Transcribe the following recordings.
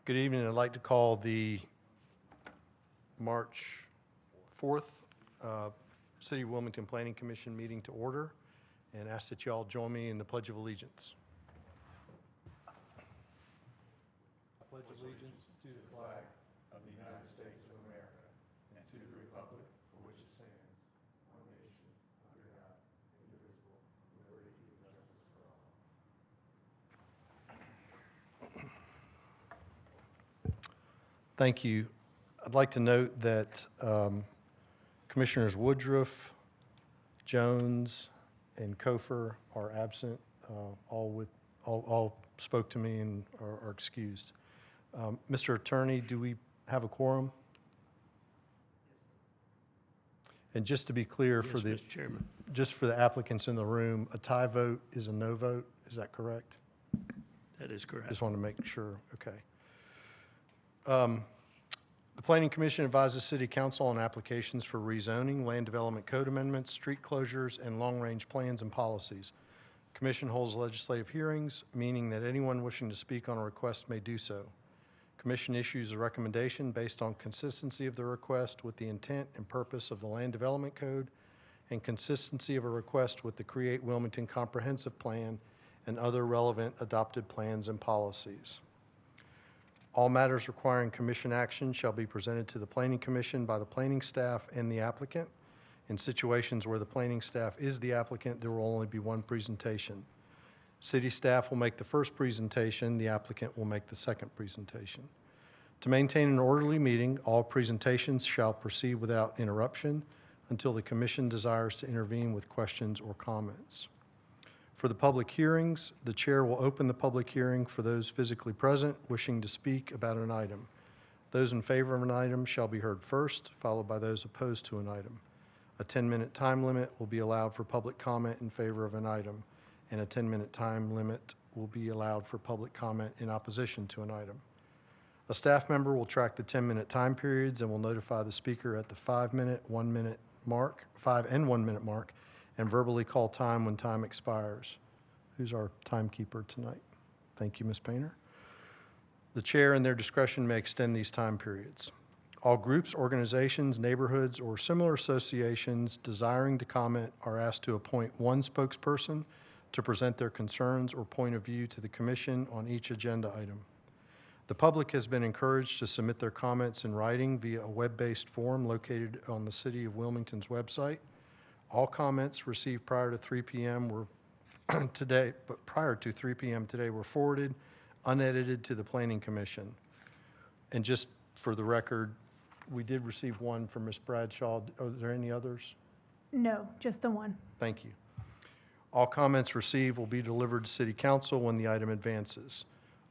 Good evening. I'd like to call the March 4th City of Wilmington Planning Commission meeting to order and ask that you all join me in the Pledge of Allegiance. I pledge allegiance to the flag of the United States of America and to the republic for which it stands, one nation, under God, indivisible, with liberty and justice for all. Thank you. I'd like to note that Commissioners Woodruff, Jones, and Kofer are absent. All spoke to me and are excused. Mr. Attorney, do we have a quorum? And just to be clear, Yes, for the Mr. Chairman. just for the applicants in the room, a tie vote is a no vote. Is that correct? That is correct. Just want to make sure. Okay. The Planning Commission advises City Council on applications for rezoning, land development code amendments, street closures, and long-range plans and policies. Commission holds legislative hearings, meaning that anyone wishing to speak on a request may do so. Commission issues a recommendation based on consistency of the request with the intent and purpose of the Land Development Code and consistency of a request with the Create Wilmington Comprehensive Plan and other relevant adopted plans and policies. All matters requiring commission action shall be presented to the Planning Commission by the planning staff and the applicant. In situations where the planning staff is the applicant, there will only be one presentation. City staff will make the first presentation, the applicant will make the second presentation. To maintain an orderly meeting, all presentations shall proceed without interruption until the commission desires to intervene with questions or comments. For the public hearings, the chair will open the public hearing for those physically present wishing to speak about an item. Those in favor of an item shall be heard first, followed by those opposed to an item. A 10-minute time limit will be allowed for public comment in favor of an item, and a 10-minute time limit will be allowed for public comment in opposition to an item. A staff member will track the 10-minute time periods and will notify the speaker at the 5-minute, 1-minute mark, 5 and 1 minute mark, and verbally call time when time expires. Who's our timekeeper tonight? Thank you, Ms. Painter. The chair, in their discretion, may extend these time periods. All groups, organizations, neighborhoods, or similar associations desiring to comment are asked to appoint one spokesperson to present their concerns or point of view to the commission on each agenda item. The public has been encouraged to submit their comments in writing via a web-based form located on the City of Wilmington's website. All comments received prior to 3 p.m. were prior to 3 p.m. today were forwarded, unedited, to the Planning Commission. And just for the record, we did receive one from Ms. Bradshaw. Are there any others? No, just the one. Thank you. All comments received will be delivered to City Council when the item advances.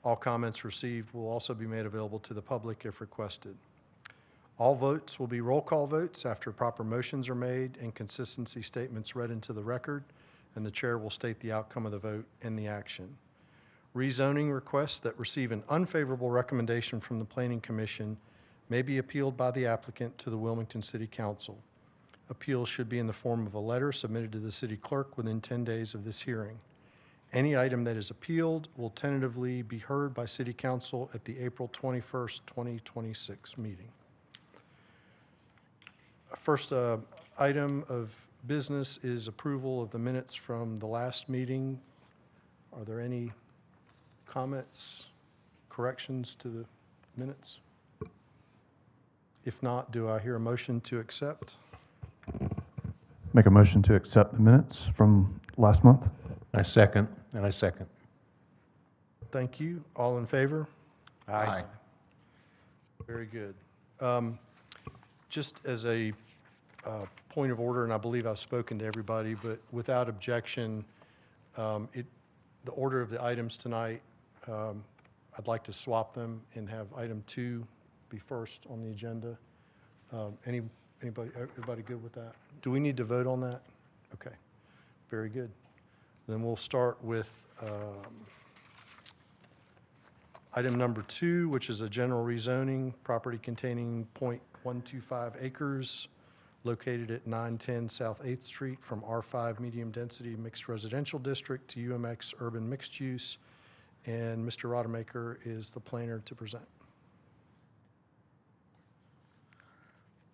All comments received will also be made available to the public if requested. All votes will be roll call votes after proper motions are made and consistency statements read into the record, and the chair will state the outcome of the vote and the action. Rezoning requests that receive an unfavorable recommendation from the Planning Commission may be appealed by the applicant to the Wilmington City Council. Appeals should be in the form of a letter submitted to the city clerk within 10 days of this hearing. Any item that is appealed will tentatively be heard by City Council at the April 21st, 2026 meeting. First item of business is approval of the minutes from the last meeting. Are there any comments, corrections to the minutes? If not, do I hear a motion to accept? Make a motion to accept the minutes from last month. I second. Thank you. All in favor? Aye. Very good. Just as a point of order, and I believe I've spoken to everybody, but without objection, the order of the items tonight, I'd like to swap them and have item 2 be first on the agenda. Everybody good with that? Do we need to vote on that? Okay, very good. Then we'll start with item number 2, which is a general rezoning, property containing 0.125 acres located at 910 South 8th Street from R5 Medium Density Mixed Residential District to UMX Urban Mixed Use. And Mr. Rodemaker is the planner to present.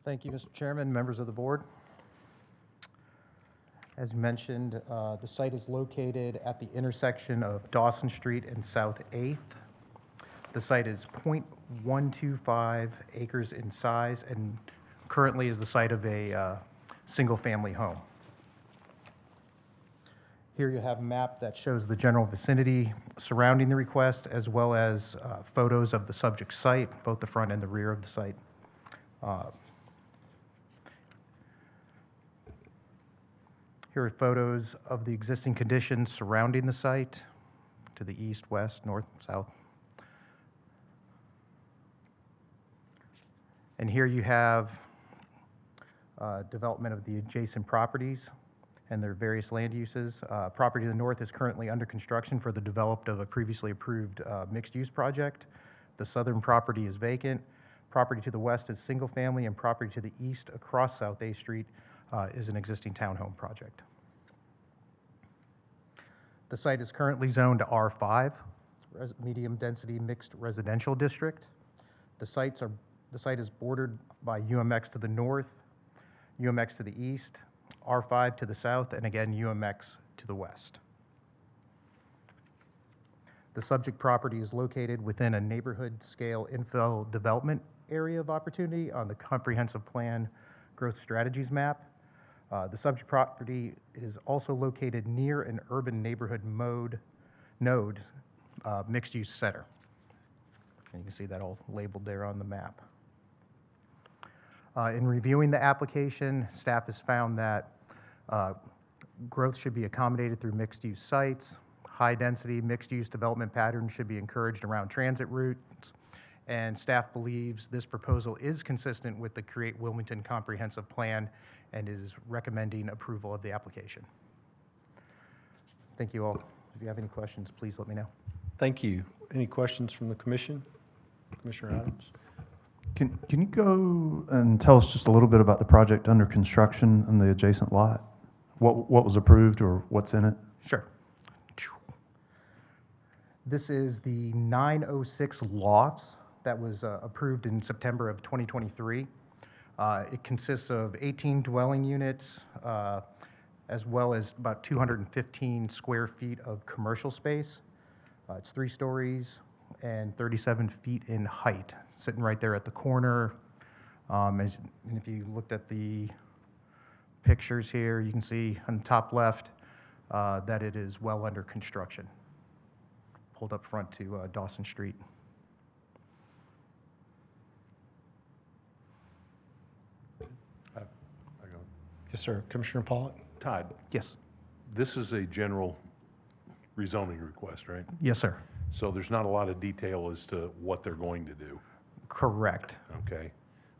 Thank you, Mr. Chairman, members of the board. As mentioned, the site is located at the intersection of Dawson Street and South 8th. The site is .125 acres in size and currently is the site of a single-family home. Here you have a map that shows the general vicinity surrounding the request, as well as photos of the subject site, both the front and the rear of the site. Here are photos of the existing conditions surrounding the site to the east, west, north, south. And here you have development of the adjacent properties and their various land uses. Property to the north is currently under construction for the development of a previously approved mixed-use project. The southern property is vacant. Property to the west is single-family, and property to the east across South 8th Street is an existing townhome project. The site is currently zoned to R5, medium-density mixed residential district. The site is bordered by UMX to the north, UMX to the east, R5 to the south, and again, UMX to the west. The subject property is located within a neighborhood-scale infill development area of opportunity on the Comprehensive Plan Growth Strategies map. The subject property is also located near an urban neighborhood node mixed-use center. And you can see that all labeled there on the map. In reviewing the application, staff has found that growth should be accommodated through mixed-use sites. High-density mixed-use development patterns should be encouraged around transit routes. And staff believes this proposal is consistent with the Create Wilmington Comprehensive Plan and is recommending approval of the application. Thank you all. If you have any questions, please let me know. Thank you. Any questions from the commission? Commissioner Adams? Can you go and tell us just a little bit about the project under construction and the adjacent lot? What was approved or what's in it? Sure. This is the 906 lofts that was approved in September of 2023. It consists of 18 dwelling units, as well as about 215 square feet of commercial space. It's 3 stories and 37 feet in height, sitting right there at the corner. And if you looked at the pictures here, you can see on the top left that it is well under construction. Pulled up front to Dawson Street. Yes, sir. Commissioner Pollock? Todd, Yes. this is a general rezoning request, right? Yes, sir. So there's not a lot of detail as to what they're going to do, Correct. okay?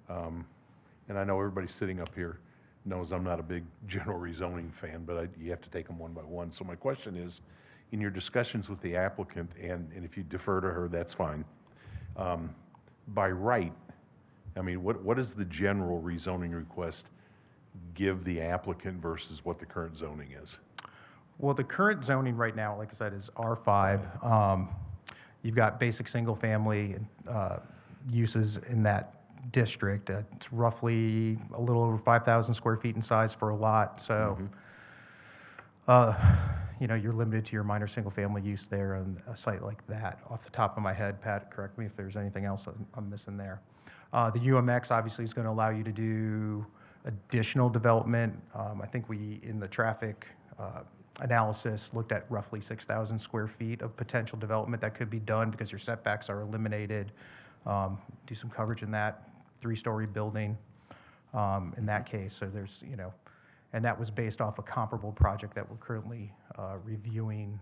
And I know everybody sitting up here knows I'm not a big general rezoning fan, but you have to take them one by one. So my question is, in your discussions with the applicant, and if you defer to her, that's fine. By right, I mean, what does the general rezoning request give the applicant versus what the current zoning is? Well, the current zoning right now, like I said, is R5. You've got basic single-family uses in that district. It's roughly a little over 5,000 square feet in size for a lot. So, you know, you're limited to your minor single-family use there on a site like that. Off the top of my head, Pat, correct me if there's anything else I'm missing there. The UMX obviously is going to allow you to do additional development. I think we, in the traffic analysis, looked at roughly 6,000 square feet of potential development that could be done because your setbacks are eliminated. Do some coverage in that 3-story building in that case. So there's, you know, and that was based off a comparable project that we're currently reviewing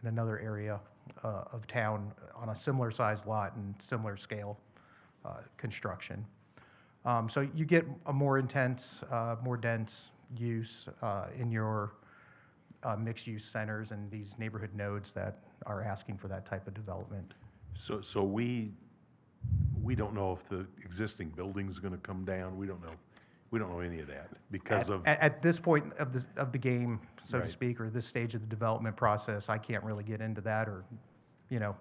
in another area of town on a similar size lot and similar scale construction. So you get a more intense, more dense use in your mixed-use centers and these neighborhood nodes that are asking for that type of development. So we don't know if the existing building's going to come down. We don't know any of that because of. At this point of the game, so to Right. speak, or this stage of the development process, I can't really get into that, or, you know,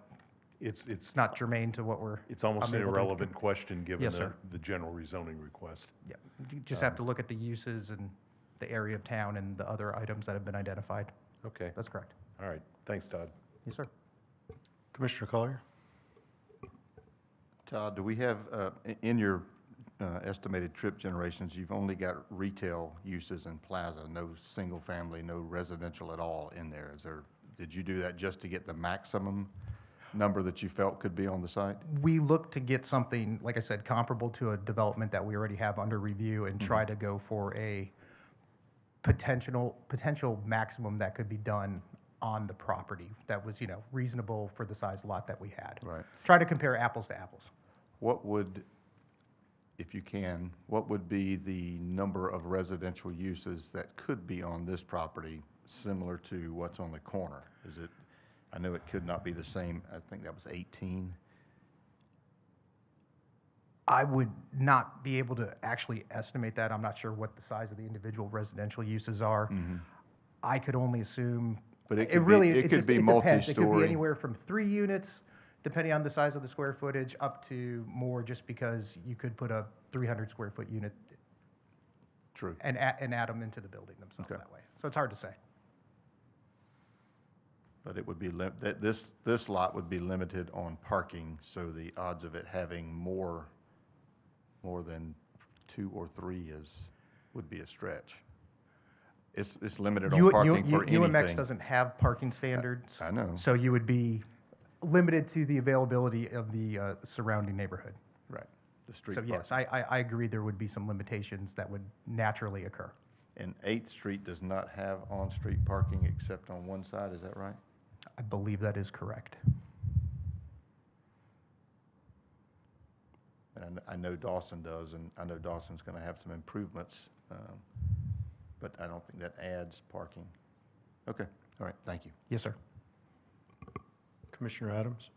It's It's not germane to what we're. It's almost I'm an able to- irrelevant question, given Yes, sir. the general rezoning request. Yeah, you just have to look at the uses and the area of town and the other items that have been identified. Okay, That's correct. all right, thanks, Todd. Yes, sir. Commissioner Collier? Todd, do we have, in your estimated trip generations, you've only got retail uses and plaza, no single family, no residential at all in there? Did you do that just to get the maximum number that you felt could be on the site? We look to get something, like I said, comparable to a development that we already have under review and try to go for a potential maximum that could be done on the property that was, reasonable for the size lot that we had. Right. Try to compare apples to apples. What would, if you can, what would be the number of residential uses that could be on this property similar to what's on the corner? Is it, I know it could not be the same, I think that was 18. I would not be able to actually estimate that. I'm not sure what the size of the individual residential uses are. I could only assume. But it it could really, be, it could just- be it depends. It could be multi-story. anywhere from 3 units, depending on the size of the square footage, up to more, just because you could put a 300 square foot unit True. and add them into the building themselves Okay. that way. So it's hard to say. But it would be, that this lot would be limited on parking, so the odds of it having more than 2 or 3 would be a stretch. It's limited on parking for anything. UMX doesn't have parking standards. I know. So you would be limited to the availability of the surrounding neighborhood. Right, the street So parking. yes, I agree there would be some limitations that would naturally occur. And 8th Street does not have on-street parking except on one side, is that right? I believe that is correct. And I know Dawson does, and I know Dawson's going to have some improvements, but I don't think that adds parking. Okay, all right, thank you. Yes, sir. Commissioner Adams?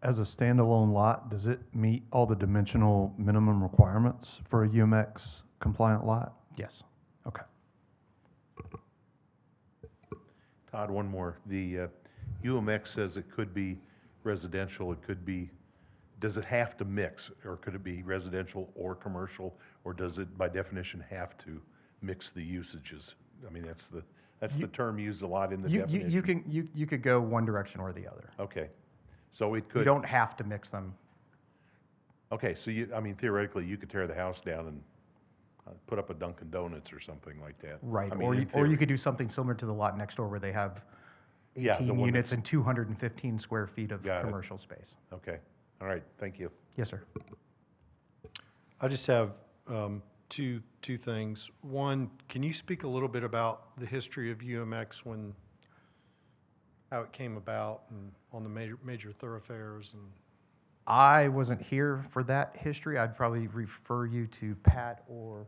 As a standalone lot, does it meet all the dimensional minimum requirements for a UMX compliant lot? Yes. Okay. Todd, one more. The UMX says it could be residential, it could be, does it have to mix? Or could it be residential or commercial? Or does it, by definition, have to mix the usages? I mean, that's the term used a lot in the definition. You could go one direction or the other. Okay, so it You could, don't have to mix them. okay, so I mean, theoretically, you could tear the house down and put up a Dunkin' Donuts or something like that. Right, I mean, or in you theory. could do something similar to the lot next door where they have Yeah, the 18 one units that's- and 215 square feet of Got it. commercial space. Okay, all right, thank you. Yes, sir. I just have two things. One, can you speak a little bit about the history of UMX how it came about and on the major thoroughfares and? I wasn't here for that history. I'd probably refer you to Pat or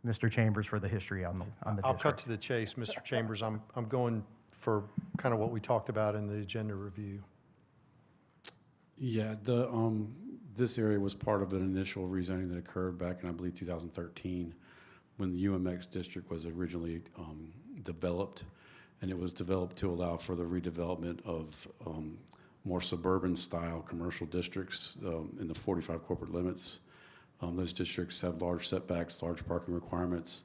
Mr. Chambers for the history on the I'll cut district. to the chase, Mr. Chambers. I'm going for kind of what we talked about in the agenda review. Yeah, this area was part of an initial rezoning that occurred back in, I believe, 2013, when the UMX district was originally developed, and it was developed to allow for the redevelopment of more suburban-style commercial districts in the 45 corporate limits. Those districts have large setbacks, large parking requirements,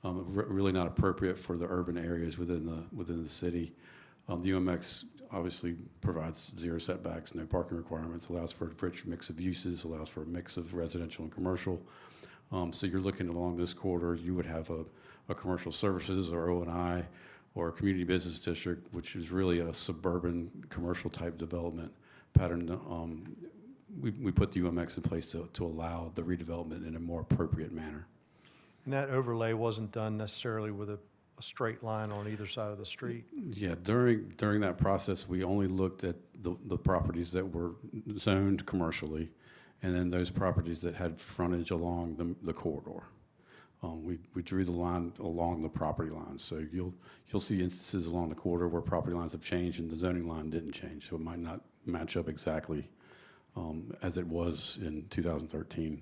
really not appropriate for the urban areas within the city. The UMX obviously provides 0 setbacks, no parking requirements, allows for a rich mix of uses, allows for a mix of residential and commercial. So you're looking along this corridor, you would have a commercial services or O&I or a community business district, which is really a suburban commercial type development pattern. We put the UMX in place to allow the redevelopment in a more appropriate manner. And that overlay wasn't done necessarily with a straight line on either side of the street? Yeah, during that process, we only looked at the properties that were zoned commercially, and then those properties that had frontage along the corridor. We drew the line along the property lines, so you'll see instances along the corridor where property lines have changed and the zoning line didn't change, so it might not match up exactly as it was in 2013.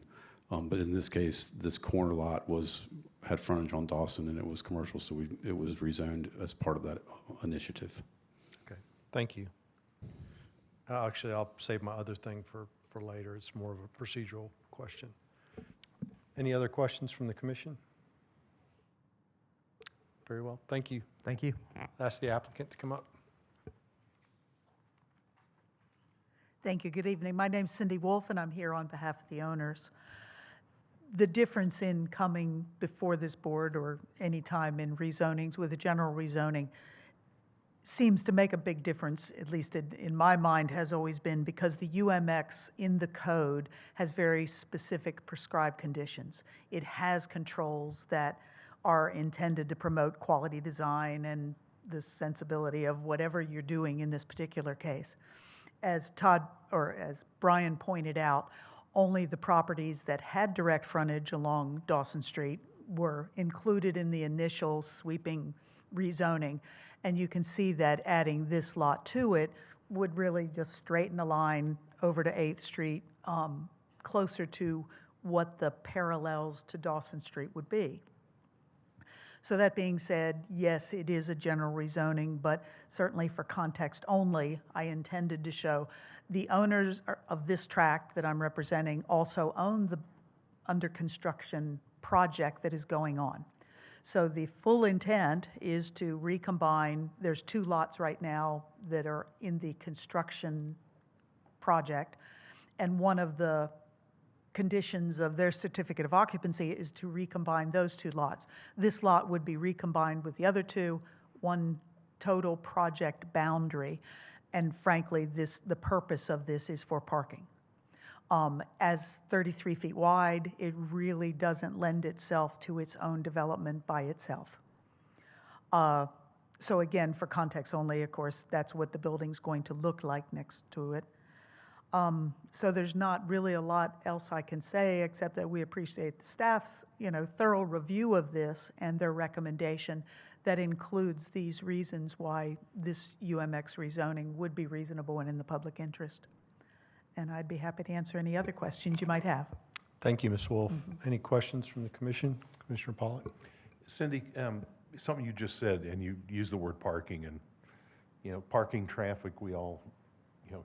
But in this case, this corner lot had frontage on Dawson and it was commercial, so it was rezoned as part of that initiative. Okay, thank you. Actually, I'll save my other thing for later. It's more of a procedural question. Any other questions from the commission? Very well, thank you. Thank you. Ask the applicant to come up. Thank you. Good evening. My name's Cindy Wolf, and I'm here on behalf of the owners. The difference in coming before this board or any time in rezonings with a general rezoning seems to make a big difference, at least in my mind, has always been because the UMX in the code has very specific prescribed conditions. It has controls that are intended to promote quality design and the sensibility of whatever you're doing in this particular case. As Brian pointed out, only the properties that had direct frontage along Dawson Street were included in the initial sweeping rezoning. And you can see that adding this lot to it would really just straighten the line over to 8th Street, closer to what the parallels to Dawson Street would be. So that being said, yes, it is a general rezoning, but certainly for context only, I intended to show the owners of this tract that I'm representing also own the under construction project that is going on. So the full intent is to recombine, there's 2 lots right now that are in the construction project, and one of the conditions of their certificate of occupancy is to recombine those 2 lots. This lot would be recombined with the other 2, one total project boundary, and frankly, the purpose of this is for parking. As 33 feet wide, it really doesn't lend itself to its own development by itself. So again, for context only, of course, that's what the building's going to look like next to it. So there's not really a lot else I can say, except that we appreciate the staff's, thorough review of this and their recommendation that includes these reasons why this UMX rezoning would be reasonable and in the public interest. And I'd be happy to answer any other questions you might have. Thank you, Ms. Wolf. Any questions from the commission? Commissioner Pollock? Cindy, something you just said, and you used the word parking, and, parking traffic, we all,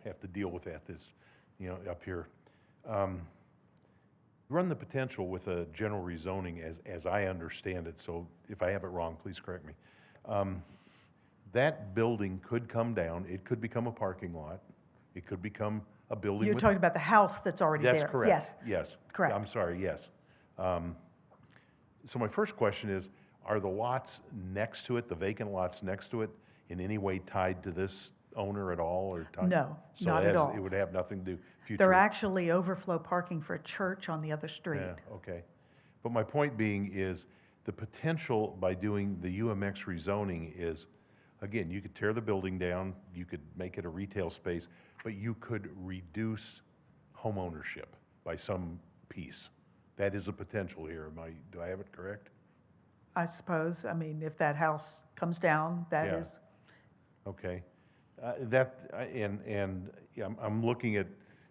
have to deal with that up here. Run the potential with a general rezoning as I understand it, so if I have it wrong, please correct me. That building could come down, it could become a parking lot, it could become a building. You're with- talking about the house that's already there? That's correct. Yes. Yes. Correct. I'm sorry, yes. So my first question is, are the lots next to it, the vacant lots next to it, in any way tied to this owner at all, or tied? No, So not at all. it would have nothing to do future? They're actually overflow parking for a church on the other street. Yeah, okay. But my point being is, the potential by doing the UMX rezoning is, again, you could tear the building down, you could make it a retail space, but you could reduce home ownership by some piece. That is a potential here. Do I have it correct? I suppose, if that house comes down, that Yeah. is. Okay. I'm looking at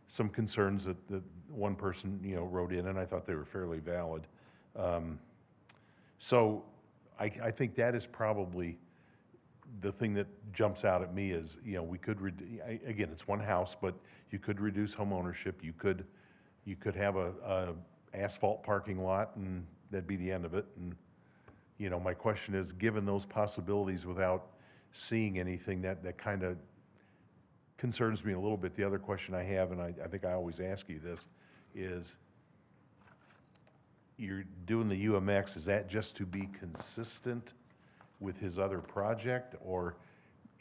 some concerns that one person, wrote in, and I thought they were fairly valid. So I think that is probably the thing that jumps out at me is, we could, again, it's one house, but you could reduce home ownership. You could have a asphalt parking lot, and that'd be the end of it. And, my question is, given those possibilities without seeing anything, that kind of concerns me a little bit. The other question I have, and I think I always ask you this, is you're doing the UMX, is that just to be consistent with his other project, or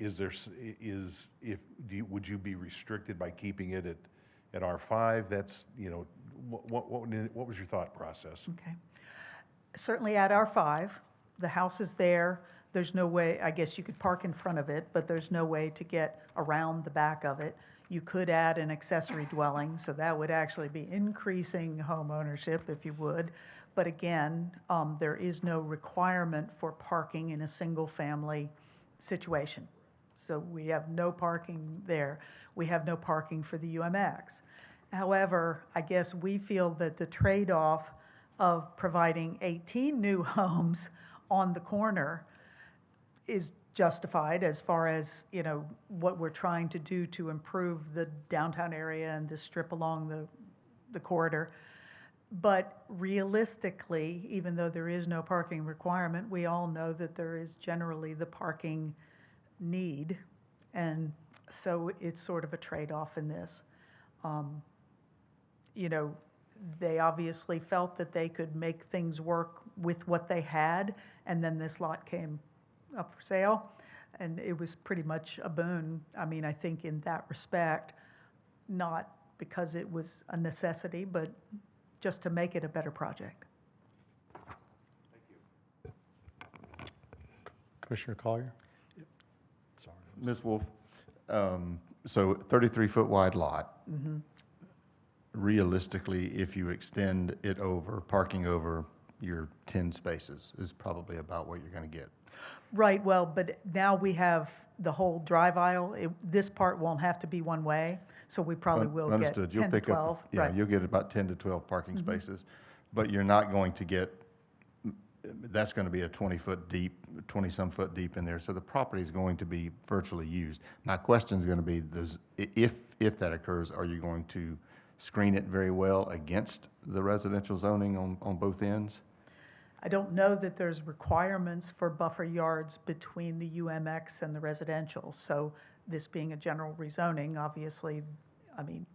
would you be restricted by keeping it at R5? That's, what was your thought process? Okay. Certainly at R5, the house is there. There's no way, I guess you could park in front of it, but there's no way to get around the back of it. You could add an accessory dwelling, so that would actually be increasing home ownership if you would. But again, there is no requirement for parking in a single-family situation. So we have no parking there. We have no parking for the UMX. However, I guess we feel that the trade-off of providing 18 new homes on the corner is justified as far as, what we're trying to do to improve the downtown area and the strip along the corridor. But realistically, even though there is no parking requirement, we all know that there is generally the parking need. And so it's sort of a trade-off in this. They obviously felt that they could make things work with what they had, and then this lot came up for sale, and it was pretty much a boon. I mean, I think in that respect, not because it was a necessity, but just to make it a better project. Commissioner Collier? Sorry. Ms. Wolf, so 33-foot wide lot. Realistically, if you extend it over, parking over your 10 spaces is probably about what you're going to get. Right, well, but now we have the whole drive aisle. This part won't have to be one way, so we probably will get Understood. You'll 10 to pick up, 12. yeah, Right. you'll get about 10 to 12 parking spaces, but you're not going to get, that's going to be a 20-foot deep, 20-some foot deep in there, so the property is going to be virtually used. My question is going to be, if that occurs, are you going to screen it very well against the residential zoning on both ends? I don't know that there's requirements for buffer yards between the UMX and the residential, so this being a general rezoning, obviously, I mean,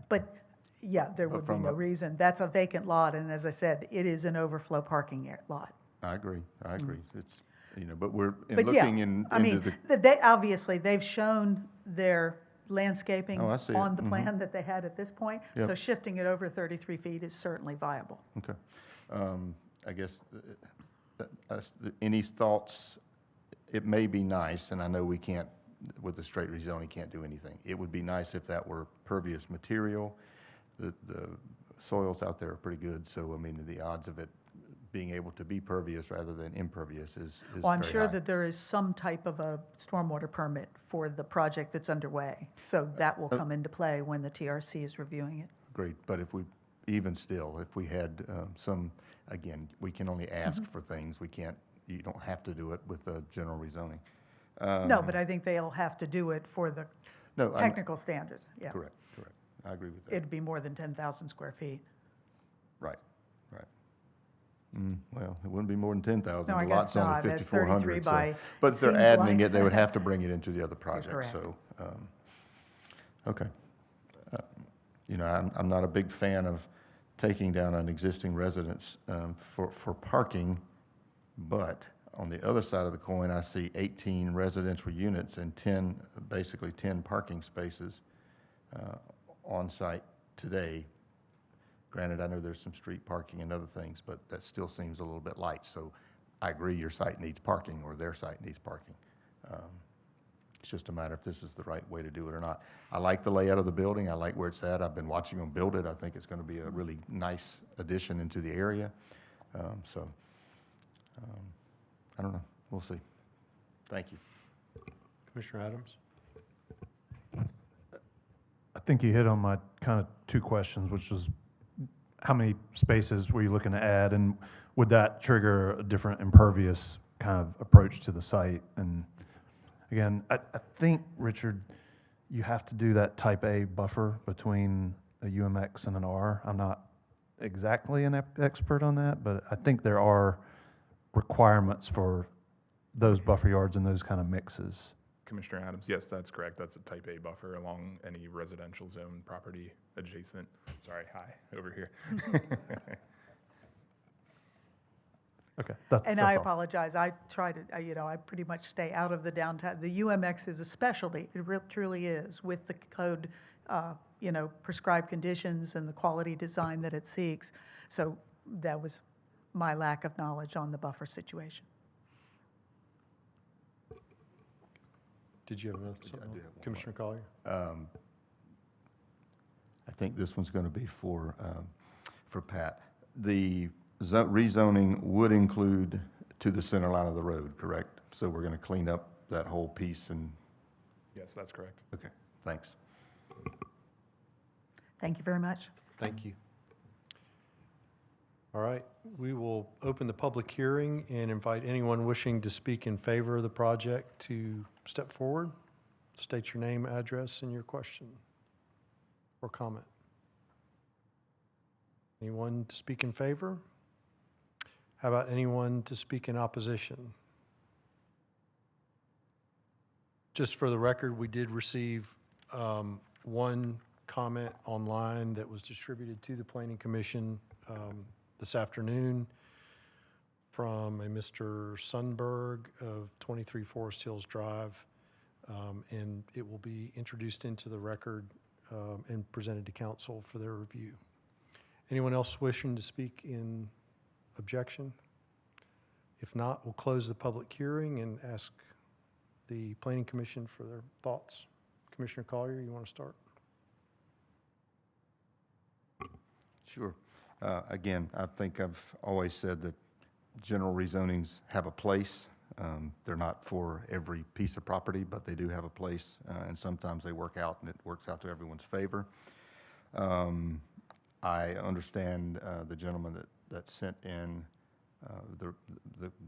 but yeah, there would be from no a- reason. That's a vacant lot, and as I said, it is an overflow parking lot. I agree, It's, but we're But yeah, looking I into mean, the, they, obviously, they've shown their landscaping Oh, I see it. on the plan that they had at this point, Yep. so shifting it over 33 feet is certainly viable. okay. I guess, any thoughts? It may be nice, and I know we can't, with the straight rezoning, can't do anything. It would be nice if that were pervious material. The soils out there are pretty good, so, I mean, the odds of it being able to be pervious rather than impervious is Well, I'm very sure high. that there is some type of a stormwater permit for the project that's underway, so that will come into play when the TRC is reviewing it. Great, but if we, even still, if we had some, again, we can only ask for things. We can't, you don't have to do it with the general rezoning. No, but I think they'll have to do it for the No, technical standards, yeah. correct. I agree with that. It'd be more than 10,000 square feet. Right. Well, it wouldn't be more than 10,000. No, I The guess lot's only not. At 5,400. 33 so- by But if they're seems adding like- it, they would have to bring it into the other project, correct. so, okay. I'm not a big fan of taking down an existing residence for parking, but on the other side of the coin, I see 18 residential units and basically 10 parking spaces on site today. Granted, I know there's some street parking and other things, but that still seems a little bit light. So I agree your site needs parking or their site needs parking. It's just a matter if this is the right way to do it or not. I like the layout of the building. I like where it's at. I've been watching them build it. I think it's going to be a really nice addition into the area. I don't know. We'll see. Thank you. Commissioner Adams? I think you hit on my kind of two questions, which was how many spaces were you looking to add, and would that trigger a different impervious kind of approach to the site? And again, I think, Richard, you have to do that type A buffer between a UMX and an R. I'm not exactly an expert on that, but I think there are requirements for those buffer yards and those kind of mixes. Commissioner Adams, yes, that's correct. That's a type A buffer along any residential zone property adjacent. Sorry, hi, over here. Okay. And I apologize, I try to, I pretty much stay out of the downtown. The UMX is a specialty, it truly is, with the code, prescribed conditions and the quality design that it seeks. So that was my lack of knowledge on the buffer situation. Did you have another something? I do have one Commissioner Collier? I think this one's going to be for Pat. The rezoning would include to the center line of the road, correct? So we're going to clean up that whole piece and, Yes, that's correct. okay, thanks. Thank you very much. Thank you. All right, we will open the public hearing and invite anyone wishing to speak in favor of the project to step forward. State your name, address, and your question or comment. Anyone to speak in favor? How about anyone to speak in opposition? Just for the record, we did receive one comment online that was distributed to the Planning Commission this afternoon from a Mr. Sundberg of 23 Forest Hills Drive, and it will be introduced into the record and presented to council for their review. Anyone else wishing to speak in objection? If not, we'll close the public hearing and ask the Planning Commission for their thoughts. Commissioner Collier, you want to start? Sure. Again, I think I've always said that general rezonings have a place. They're not for every piece of property, but they do have a place, and sometimes they work out, and it works out to everyone's favor. I understand the gentleman that sent in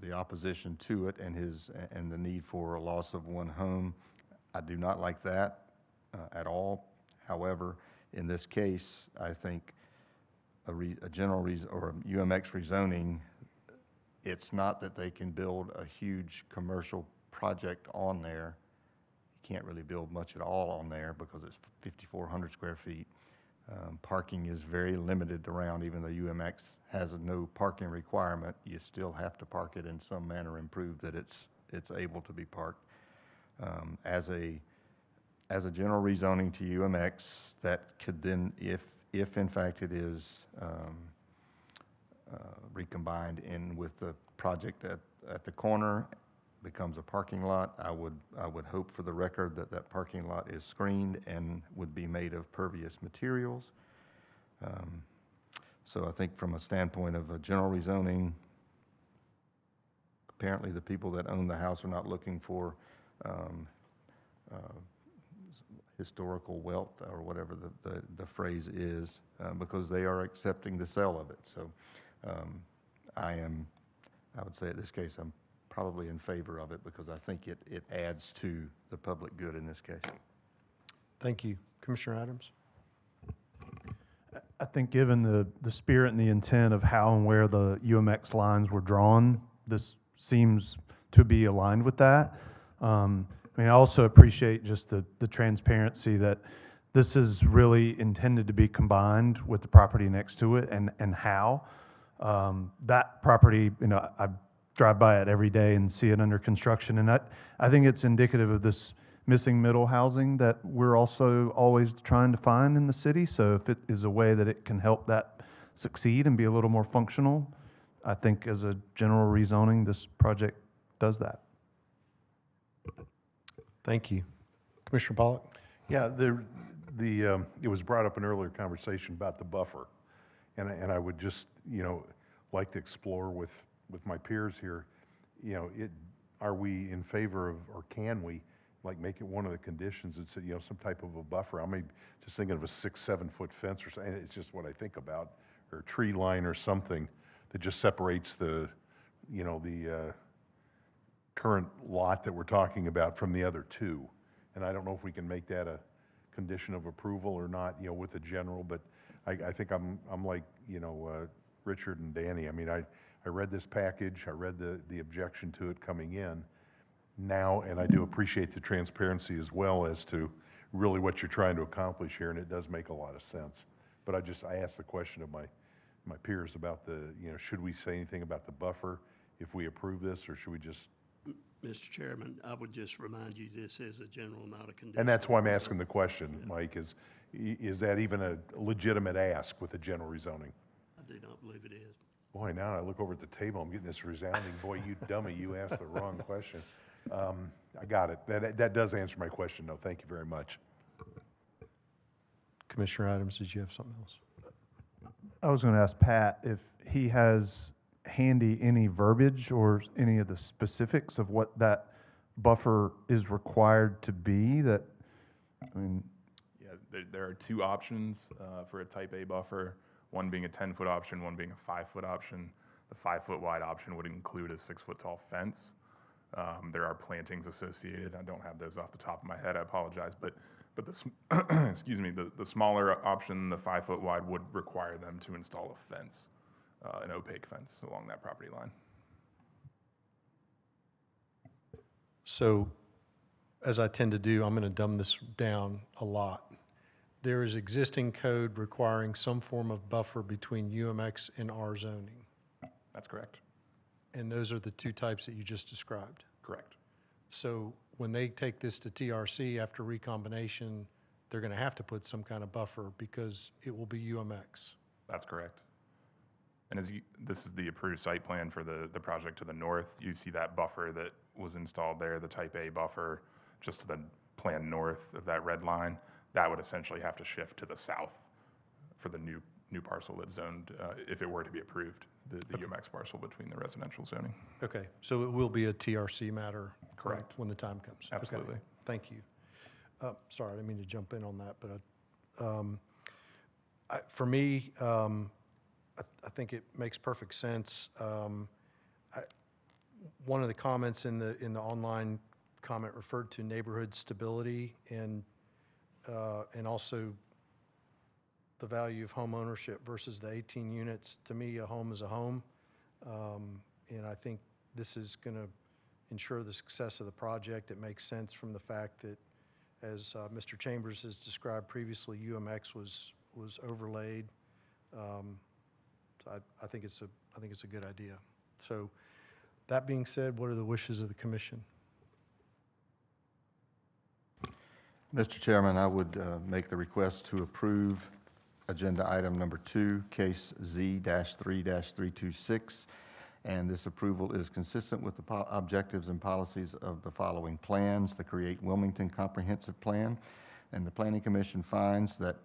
the opposition to it and the need for a loss of one home. I do not like that at all. However, in this case, I think a general or a UMX rezoning, it's not that they can build a huge commercial project on there. You can't really build much at all on there because it's 5,400 square feet. Parking is very limited around, even though UMX has no parking requirement, you still have to park it in some manner and prove that it's able to be parked. As a general rezoning to UMX, that could then, if in fact it is recombined in with the project at the corner, becomes a parking lot, I would hope for the record that that parking lot is screened and would be made of pervious materials. So I think from a standpoint of a general rezoning, apparently the people that own the house are not looking for historical wealth or whatever the phrase is, because they are accepting the sale of it. So I would say in this case, I'm probably in favor of it because I think it adds to the public good in this case. Thank you. Commissioner Adams? I think given the spirit and the intent of how and where the UMX lines were drawn, this seems to be aligned with that. I mean, I also appreciate just the transparency that this is really intended to be combined with the property next to it and how. That property, you know, I drive by it every day and see it under construction, and I think it's indicative of this missing middle housing that we're also always trying to find in the city. So if it is a way that it can help that succeed and be a little more functional, I think as a general rezoning, this project does that. Thank you. Commissioner Pollock? Yeah, it was brought up in earlier conversation about the buffer, and I would just, you know, like to explore with my peers here, you know, are we in favor of, or can we, like, make it one of the conditions that's, you know, some type of a buffer? I'm just thinking of a 6-7 foot fence or something. It's just what I think about, or a tree line or something that just separates the, you know, the current lot that we're talking about from the other two. And I don't know if we can make that a condition of approval or not, you know, with the general, but I think I'm like, you know, Richard and Danny. I mean, I read this package, I read the objection to it coming in now, and I do appreciate the transparency as well as to really what you're trying to accomplish here, and it does make a lot of sense. But I asked the question of my peers about you know, should we say anything about the buffer if we approve this, or should we just? Mr. Chairman, I would just remind you this is a general, not a conditional. And that's why I'm asking the question, Mike, is that even a legitimate ask with a general rezoning? I do not believe it is. Boy, now I look over at the table, I'm getting this resounding, boy, you dummy, you asked the wrong question. I got it. That does answer my question, though. Thank you very much. Commissioner Adams, did you have something else? I was going to ask Pat if he has handy any verbiage or any of the specifics of what that buffer is required to be. That, I mean, Yeah, there are two options for a type A buffer. one being a 10-foot option, one being a 5-foot option. The 5-foot wide option would include a 6-foot tall fence. There are plantings associated. I don't have those off the top of my head, I apologize, but excuse me, the smaller option, the 5-foot wide, would require them to install a fence, an opaque fence along that property line. So, as I tend to do, I'm going to dumb this down a lot. There is existing code requiring some form of buffer between UMX and R zoning, That's correct. and those are the two types that you just described. Correct. So when they take this to TRC after recombination, they're going to have to put some kind of buffer because it will be UMX. That's correct. And this is the approved site plan for the project to the north. You see that buffer that was installed there, the type A buffer, just to the plan north of that red line. That would essentially have to shift to the south for the new parcel that's zoned, if it were to be approved, the UMX parcel between the residential zoning. Okay, so it will be a TRC matter. Correct. When the time comes. Okay, Absolutely. thank you. Sorry, I didn't mean to jump in on that, but for me, I think it makes perfect sense. One of the comments in the online comment referred to neighborhood stability and also the value of home ownership versus the 18 units. To me, a home is a home, and I think this is going to ensure the success of the project. It makes sense from the fact that, as Mr. Chambers has described previously, UMX was overlaid. So I think it's a good idea. So, that being said, what are the wishes of the commission? Mr. Chairman, I would make the request to approve agenda item number 2, case Z-3-326. And this approval is consistent with the objectives and policies of the following plans: the Create Wilmington Comprehensive Plan. And the Planning Commission finds that,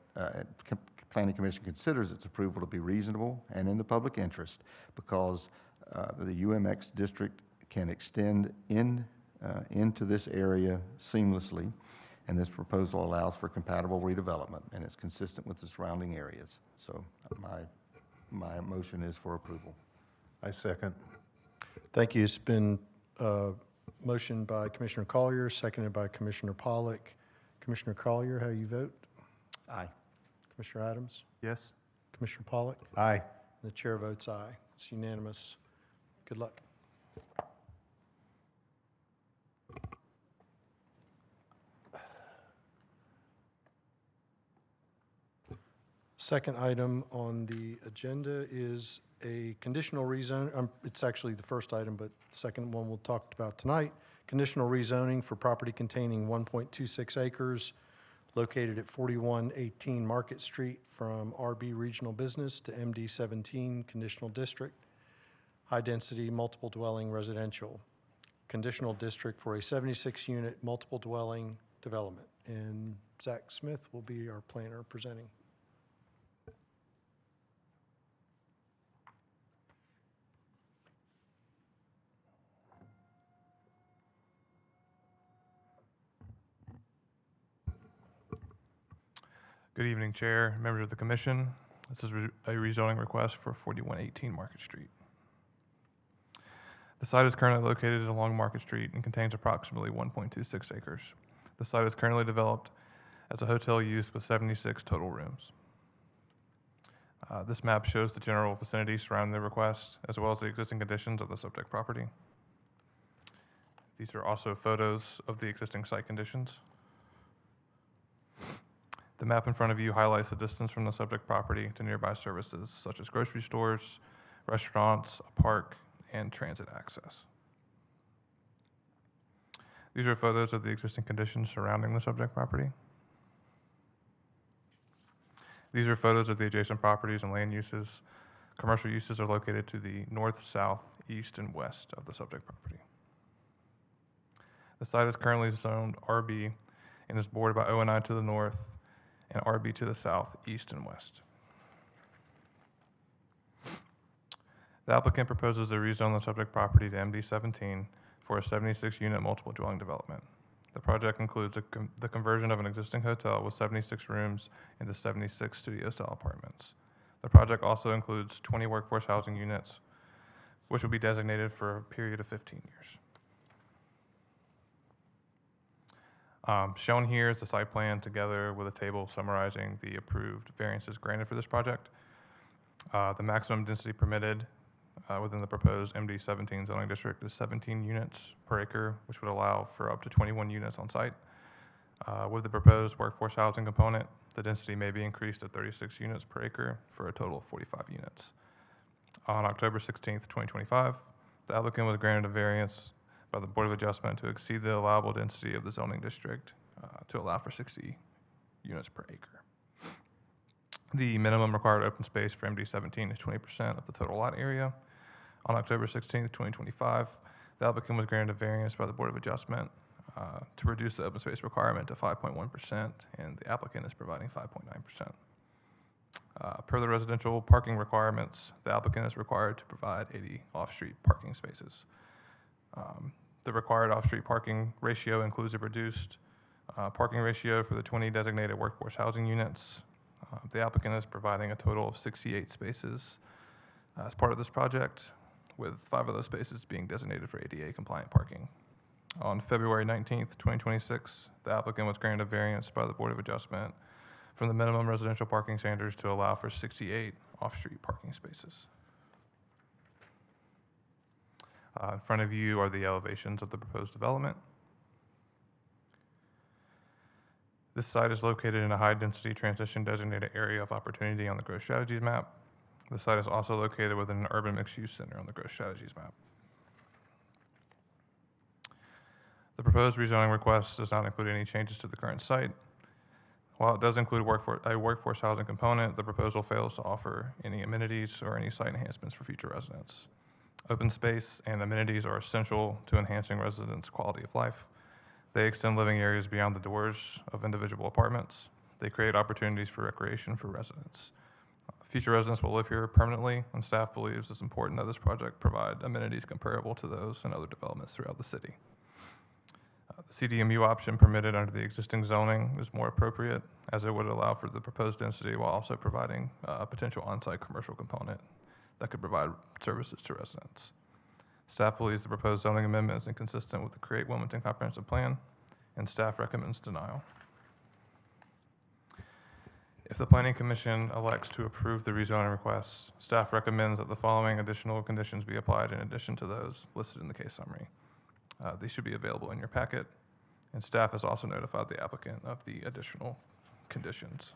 Planning Commission considers its approval to be reasonable and in the public interest because the UMX district can extend into this area seamlessly, and this proposal allows for compatible redevelopment, and it's consistent with the surrounding areas. So my motion is for approval. I second. Thank you. It's been motioned by Commissioner Collier, seconded by Commissioner Pollack. Commissioner Collier, how do you vote? Aye. Commissioner Adams? Yes? Commissioner Pollack? Aye. The chair votes aye. It's unanimous. Good luck. Second item on the agenda is a conditional rezone. It's actually the first item, but the second one we'll talk about tonight. Conditional rezoning for property containing 1.26 acres located at 4118 Market Street from RB Regional Business to MD 17 Conditional District. High-density, multiple dwelling residential. Conditional district for a 76-unit multiple dwelling development. And Zach Smith will be our planner presenting. Good evening, Chair, members of the Commission. This is a rezoning request for 4118 Market Street. The site is currently located along Market Street and contains approximately 1.26 acres. The site is currently developed as a hotel use with 76 total rooms. This map shows the general vicinity surrounding the request, as well as the existing conditions of the subject property. These are also photos of the existing site conditions. The map in front of you highlights the distance from the subject property to nearby services such as grocery stores, restaurants, a park, and transit access. These are photos of the existing conditions surrounding the subject property. These are photos of the adjacent properties and land uses. Commercial uses are located to the north, south, east, and west of the subject property. The site is currently zoned RB and is bordered by O&I to the north and RB to the south, east, and west. The applicant proposes to rezone the subject property to MD 17 for a 76-unit multiple dwelling development. The project includes the conversion of an existing hotel with 76 rooms into 76 studio-style apartments. The project also includes 20 workforce housing units, which will be designated for a period of 15 years. Shown here is the site plan together with a table summarizing the approved variances granted for this project. The maximum density permitted within the proposed MD17 zoning district is 17 units per acre, which would allow for up to 21 units on site. With the proposed workforce housing component, the density may be increased to 36 units per acre for a total of 45 units. On October 16th, 2025, the applicant was granted a variance by the Board of Adjustment to exceed the allowable density of the zoning district to allow for 60 units per acre. The minimum required open space for MD17 is 20% of the total lot area. On October 16th, 2025, the applicant was granted a variance by the Board of Adjustment to reduce the open space requirement to 5.1%, and the applicant is providing 5.9%. Per the residential parking requirements, the applicant is required to provide 80 off-street parking spaces. The required off-street parking ratio includes a reduced parking ratio for the 20 designated workforce housing units. The applicant is providing a total of 68 spaces as part of this project, with 5 of those spaces being designated for ADA compliant parking. On February 19th, 2026, the applicant was granted a variance by the Board of Adjustment from the minimum residential parking standards to allow for 68 off-street parking spaces. In front of you are the elevations of the proposed development. This site is located in a high-density transition designated area of opportunity on the growth strategies map. The site is also located within an urban mixed-use center on the growth strategies map. The proposed rezoning request does not include any changes to the current site. While it does include a workforce housing component, the proposal fails to offer any amenities or any site enhancements for future residents. Open space and amenities are essential to enhancing residents' quality of life. They extend living areas beyond the doors of individual apartments. They create opportunities for recreation for residents. Future residents will live here permanently, and staff believes it's important that this project provide amenities comparable to those in other developments throughout the city. The CDMU option permitted under the existing zoning is more appropriate, as it would allow for the proposed density while also providing a potential on-site commercial component that could provide services to residents. Staff believes the proposed zoning amendment is inconsistent with the Create Wilmington Comprehensive Plan, and staff recommends denial. If the Planning Commission elects to approve the rezoning request, staff recommends that the following additional conditions be applied in addition to those listed in the case summary. These should be available in your packet, and staff has also notified the applicant of the additional conditions.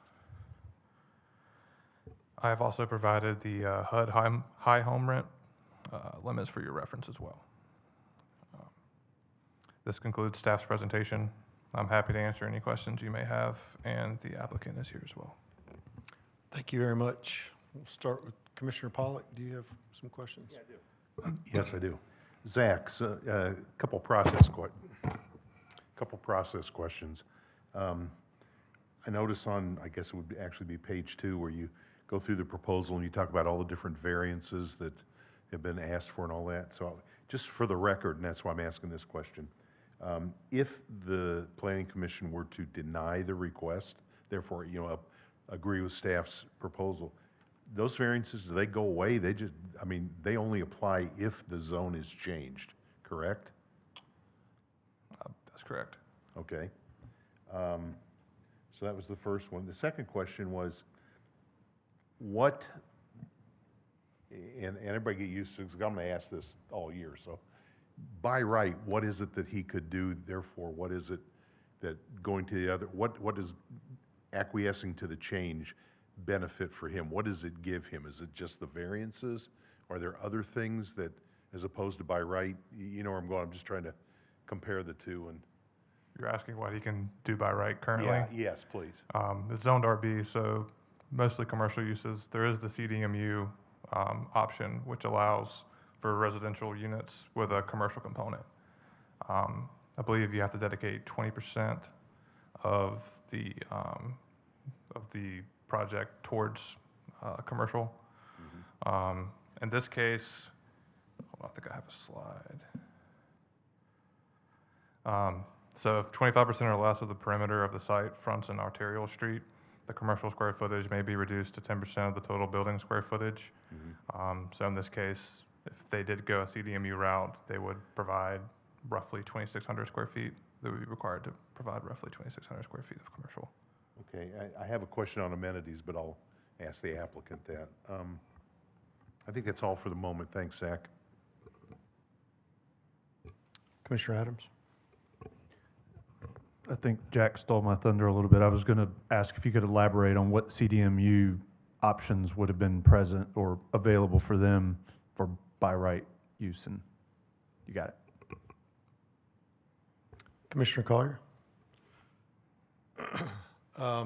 I have also provided the HUD high home rent limits for your reference as well. This concludes staff's presentation. I'm happy to answer any questions you may have, and the applicant is here as well. Thank you very much. We'll start with Commissioner Pollack. Do you have some questions? Yeah, I do. Yes, I do. Zach, so, couple process questions. I notice on, I guess it would actually be page 2, where you go through the proposal and you talk about all the different variances that have been asked for and all that. So just for the record, and that's why I'm asking this question, if the Planning Commission were to deny the request, therefore, agree with staff's proposal, those variances, do they go away? They just, they only apply if the zone is changed, correct? That's correct. Okay. So that was the first one. The second question was, what, and everybody get used to it, because I'm going to ask this all year, so by right, what is it that he could do? Therefore, what is it that going to the other, what is acquiescing to the change benefit for him? What does it give him? Is it just the variances? Are there other things that, as opposed to by right, you know where I'm going, I'm just trying to compare the two. And You're asking what he can do by right currently? yeah, yes, please. It's zoned RB, so mostly commercial uses. There is the CDMU option, which allows for residential units with a commercial component. I believe you have to dedicate 20% of the project towards commercial. Mm-hmm. In this case, hold on, I think I have a slide. So if 25% or less of the perimeter of the site fronts an arterial street, The commercial square footage may be reduced to 10% of the total building square footage. So in this case, if they did go a CDMU route, they would provide roughly 2,600 square feet. They would be required to provide roughly 2,600 square feet of commercial. Okay, I have a question on amenities, but I'll ask the applicant that. I think that's all for the moment. Thanks, Zach. Commissioner Adams? I think Jack stole my thunder a little bit. I was going to ask if you could elaborate on what CDMU options would have been present or available for them for by right use, and you got it. Commissioner Collier? I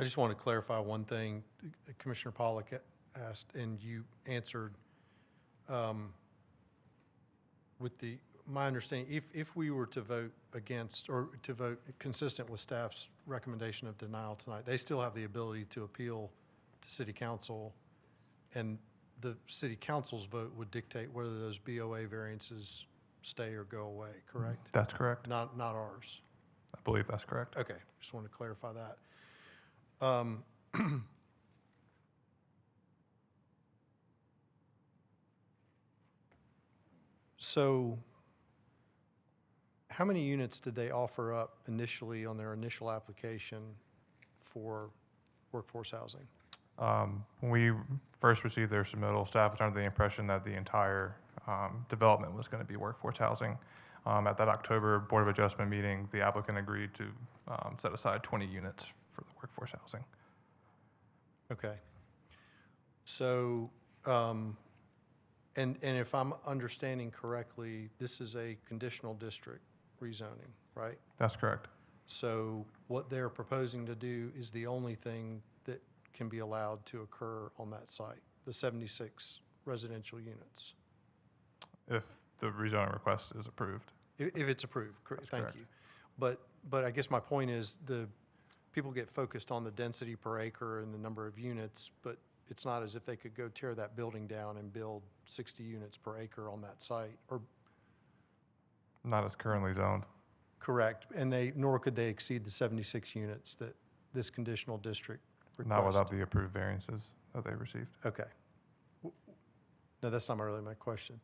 just want to clarify one thing. Commissioner Pollack asked, and you answered with my understanding, if we were to vote against or to vote consistent with staff's recommendation of denial tonight, they still have the ability to appeal to City Council, and the City Council's vote would dictate whether those BOA variances stay or go away, correct? That's correct. Not ours. I believe that's correct. Okay, just want to clarify that. So how many units did they offer up initially on their initial application for workforce housing? When we first received their submittal, staff was under the impression that the entire development was going to be workforce housing. At that October Board of Adjustment meeting, the applicant agreed to set aside 20 units for the workforce housing. Okay. So, and if I'm understanding correctly, this is a conditional district rezoning, right? That's correct. So what they're proposing to do is the only thing that can be allowed to occur on that site, the 76 residential units. If the rezoning request is approved. If it's approved, That's thank correct. you. But I guess my point is people get focused on the density per acre and the number of units, but it's not as if they could go tear that building down and build 60 units per acre on that site, or Not as currently zoned. correct, and nor could they exceed the 76 units that this conditional district requests. Not without the approved variances that they received. Okay. No, that's not really my question.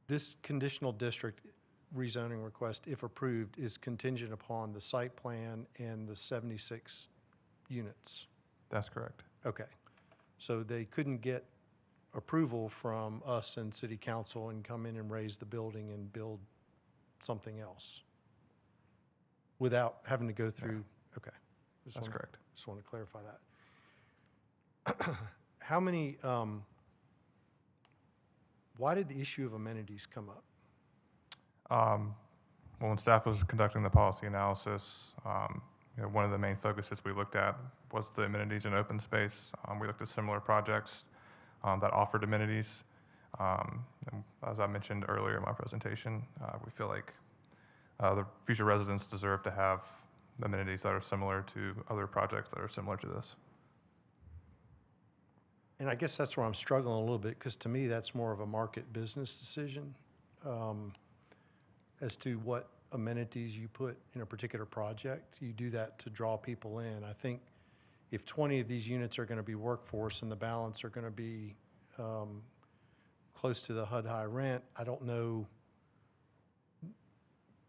This conditional district rezoning request, if approved, is contingent upon the site plan and the 76 units. That's correct. Okay. So they couldn't get approval from us and City Council and come in and raise the building and build something else without having to go through, okay. That's correct. Just want to clarify that. How many, why did the issue of amenities come up? Well, when staff was conducting the policy analysis, one of the main focuses we looked at was the amenities in open space. We looked at similar projects that offered amenities. And as I mentioned earlier in my presentation, we feel like the future residents deserve to have amenities that are similar to other projects that are similar to this. And I guess that's where I'm struggling a little bit, because to me, that's more of a market business decision as to what amenities you put in a particular project. You do that to draw people in. I think if 20 of these units are going to be workforce and the balance are going to be close to the HUD high rent, I don't know.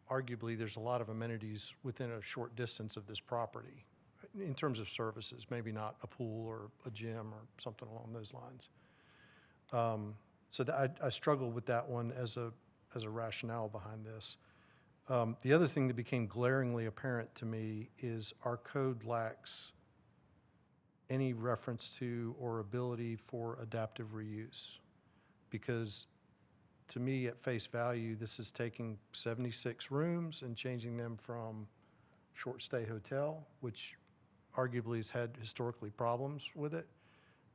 Arguably, there's a lot of amenities within a short distance of this property in terms of services, maybe not a pool or a gym or something along those lines. So I struggle with that one as a rationale behind this. The other thing that became glaringly apparent to me is our code lacks any reference to or ability for adaptive reuse. Because to me, at face value, this is taking 76 rooms and changing them from short stay hotel, which arguably has had historically problems with it,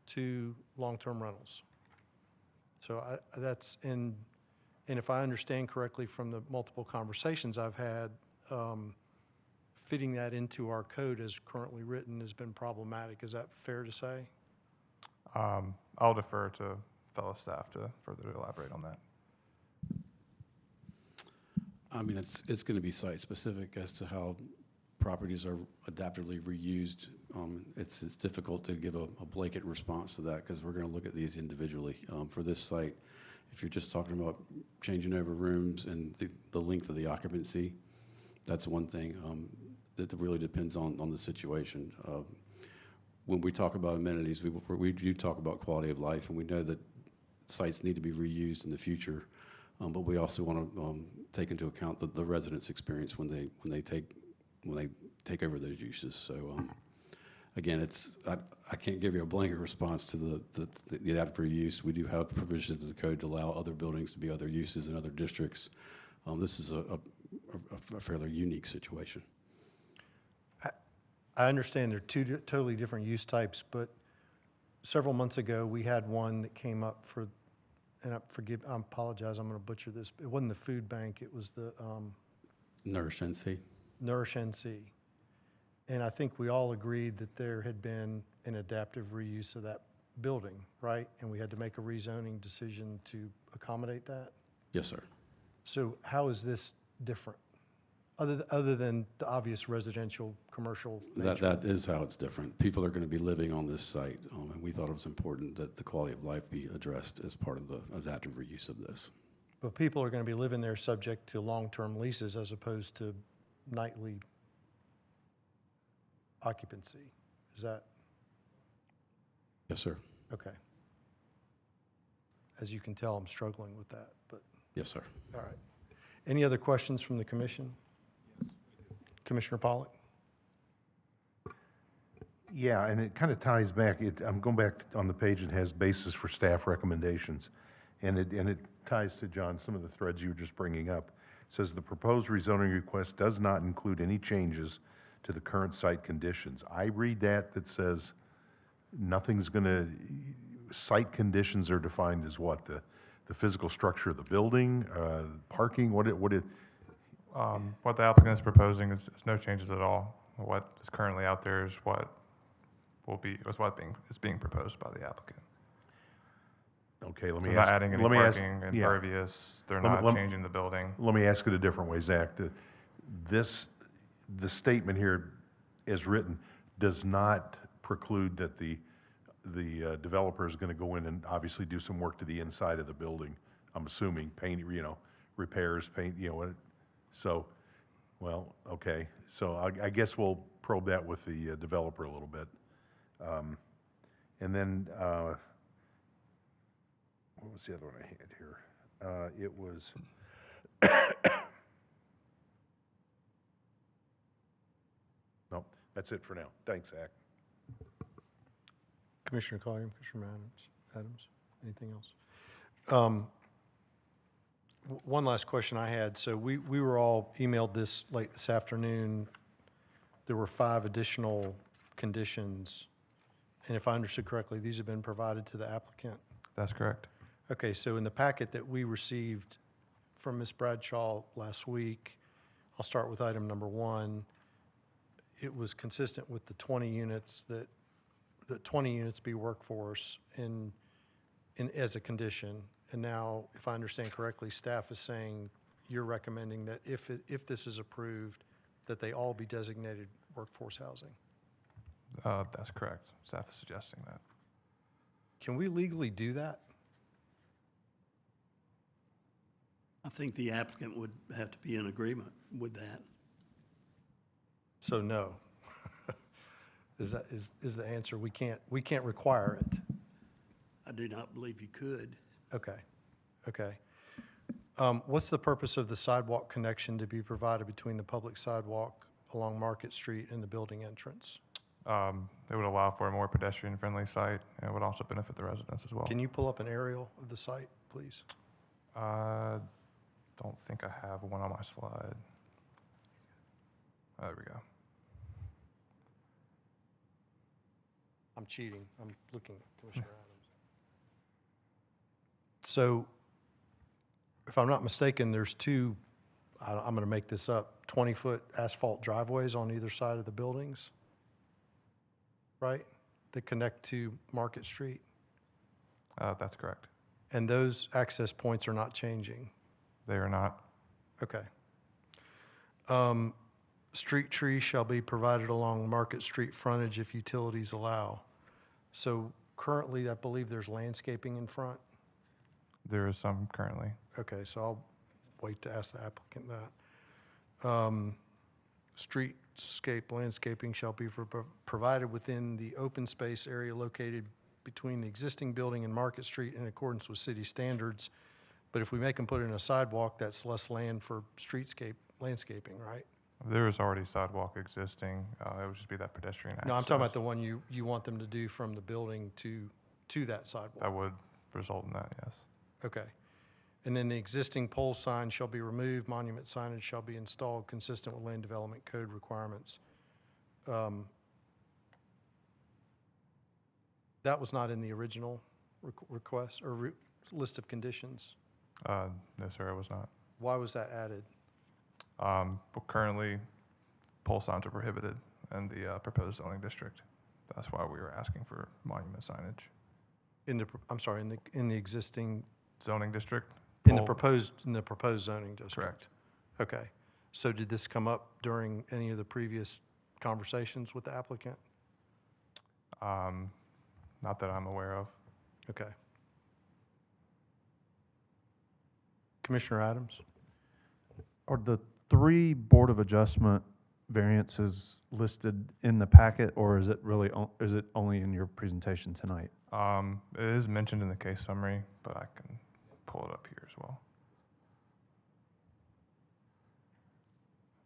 to long-term rentals. So and if I understand correctly from the multiple conversations I've had, fitting that into our code as currently written has been problematic. Is that fair to say? I'll defer to fellow staff to further elaborate on that. I mean, it's going to be site specific as to how properties are adaptively reused, it's difficult to give a blanket response to that because we're going to look at these individually. For this site, if you're just talking about changing over rooms and the length of the occupancy, that's one thing. That really depends on the situation. When we talk about amenities, we do talk about quality of life, and we know that sites need to be reused in the future. But we also want to take into account the residents' experience when they take over those uses. So again, I can't give you a blanket response to the adaptive use. We do have provisions in the code to allow other buildings to be other uses in other districts. This is a fairly unique situation. I understand they're two totally different use types, but several months ago, we had one that came up for, and I apologize, I'm going to butcher this. It wasn't the food bank, it was the Nourish NC. Nourish NC. And I think we all agreed that there had been an adaptive reuse of that building, right? And we had to make a rezoning decision to accommodate that? Yes, sir. So how is this different? Other than the obvious residential, commercial nature? That is how it's different. People are going to be living on this site, and we thought it was important that the quality of life be addressed as part of the adaptive reuse of this. But people are going to be living there subject to long-term leases as opposed to nightly occupancy. Is that? Yes, sir. Okay. As you can tell, I'm struggling with that, but, Yes, sir. all right. Any other questions from the commission? Commissioner Pollak? Yeah, and it kind of ties back, I'm going back on the page, it has basis for staff recommendations. And it ties to, John, some of the threads you were just bringing up. It says the proposed rezoning request does not include any changes to the current site conditions. I read that says nothing's going to, site conditions are defined as what? The physical structure of the building, parking, what What the applicant is proposing is no changes at all. What is currently out there is what is being proposed by the applicant. Okay, let They're me not ask. adding any let me ask- parking, yeah. impervious, they're Let me- not let me- changing the building. Let me ask it a different way, Zach. The statement here, as written, does not preclude that the developer is going to go in and obviously do some work to the inside of the building. I'm assuming paint, repairs, paint, so, well, okay. So I guess we'll probe that with the developer a little bit. And then, what was the other one I had here? It was, no, that's it for now. Thanks, Zach. Commissioner Collier, Commissioner Adams, anything else? One last question I had. So we were all emailed this late this afternoon. There were 5 additional conditions. And if I understood correctly, these have been provided to the applicant. That's correct. Okay, so in the packet that we received from Ms. Bradshaw last week, I'll start with item number 1. It was consistent with the 20 units that 20 units be workforce as a condition. And now, if I understand correctly, staff is saying you're recommending that if this is approved, that they all be designated workforce housing. That's correct. Staff is suggesting that. Can we legally do that? I think the applicant would have to be in agreement with that. So no. Is the answer, we can't require it? I do not believe you could. Okay. What's the purpose of the sidewalk connection to be provided between the public sidewalk along Market Street and the building entrance? It would allow for a more pedestrian-friendly site, and it would also benefit the residents as well. Can you pull up an aerial of the site, please? Don't think I have one on my slide. There we go. I'm cheating. I'm looking at Commissioner Adams. So, if I'm not mistaken, there's 2, I'm going to make this up, 20-foot asphalt driveways on either side of the buildings, right? That connect to Market Street. That's correct. And those access points are not changing. They are not. Okay. Street trees shall be provided along Market Street frontage if utilities allow. So currently, I believe there's landscaping in front. There is some currently. Okay, so I'll wait to ask the applicant that. Streetscape landscaping shall be provided within the open space area located between the existing building and Market Street in accordance with city standards. But if we make them put in a sidewalk, that's less land for streetscape landscaping, right? There is already sidewalk existing. It would just be that pedestrian access. No, I'm talking about the one you want them to do from the building to that sidewalk. That would result in that, yes. Okay. And then the existing pole sign shall be removed, monument signage shall be installed consistent with land development code requirements. That was not in the original request or list of conditions. No, sir, it was not. Why was that added? But currently, pole signs are prohibited in the proposed zoning district. That's why we were asking for monument signage. I'm sorry, in the existing, Zoning district? in the pole- proposed zoning district? Correct. Okay. So did this come up during any of the previous conversations with the applicant? Not that I'm aware of. Okay. Commissioner Adams? Are the 3 Board of Adjustment variances listed in the packet, or is it really, is it only in your presentation tonight? It is mentioned in the case summary, but I can pull it up here as well.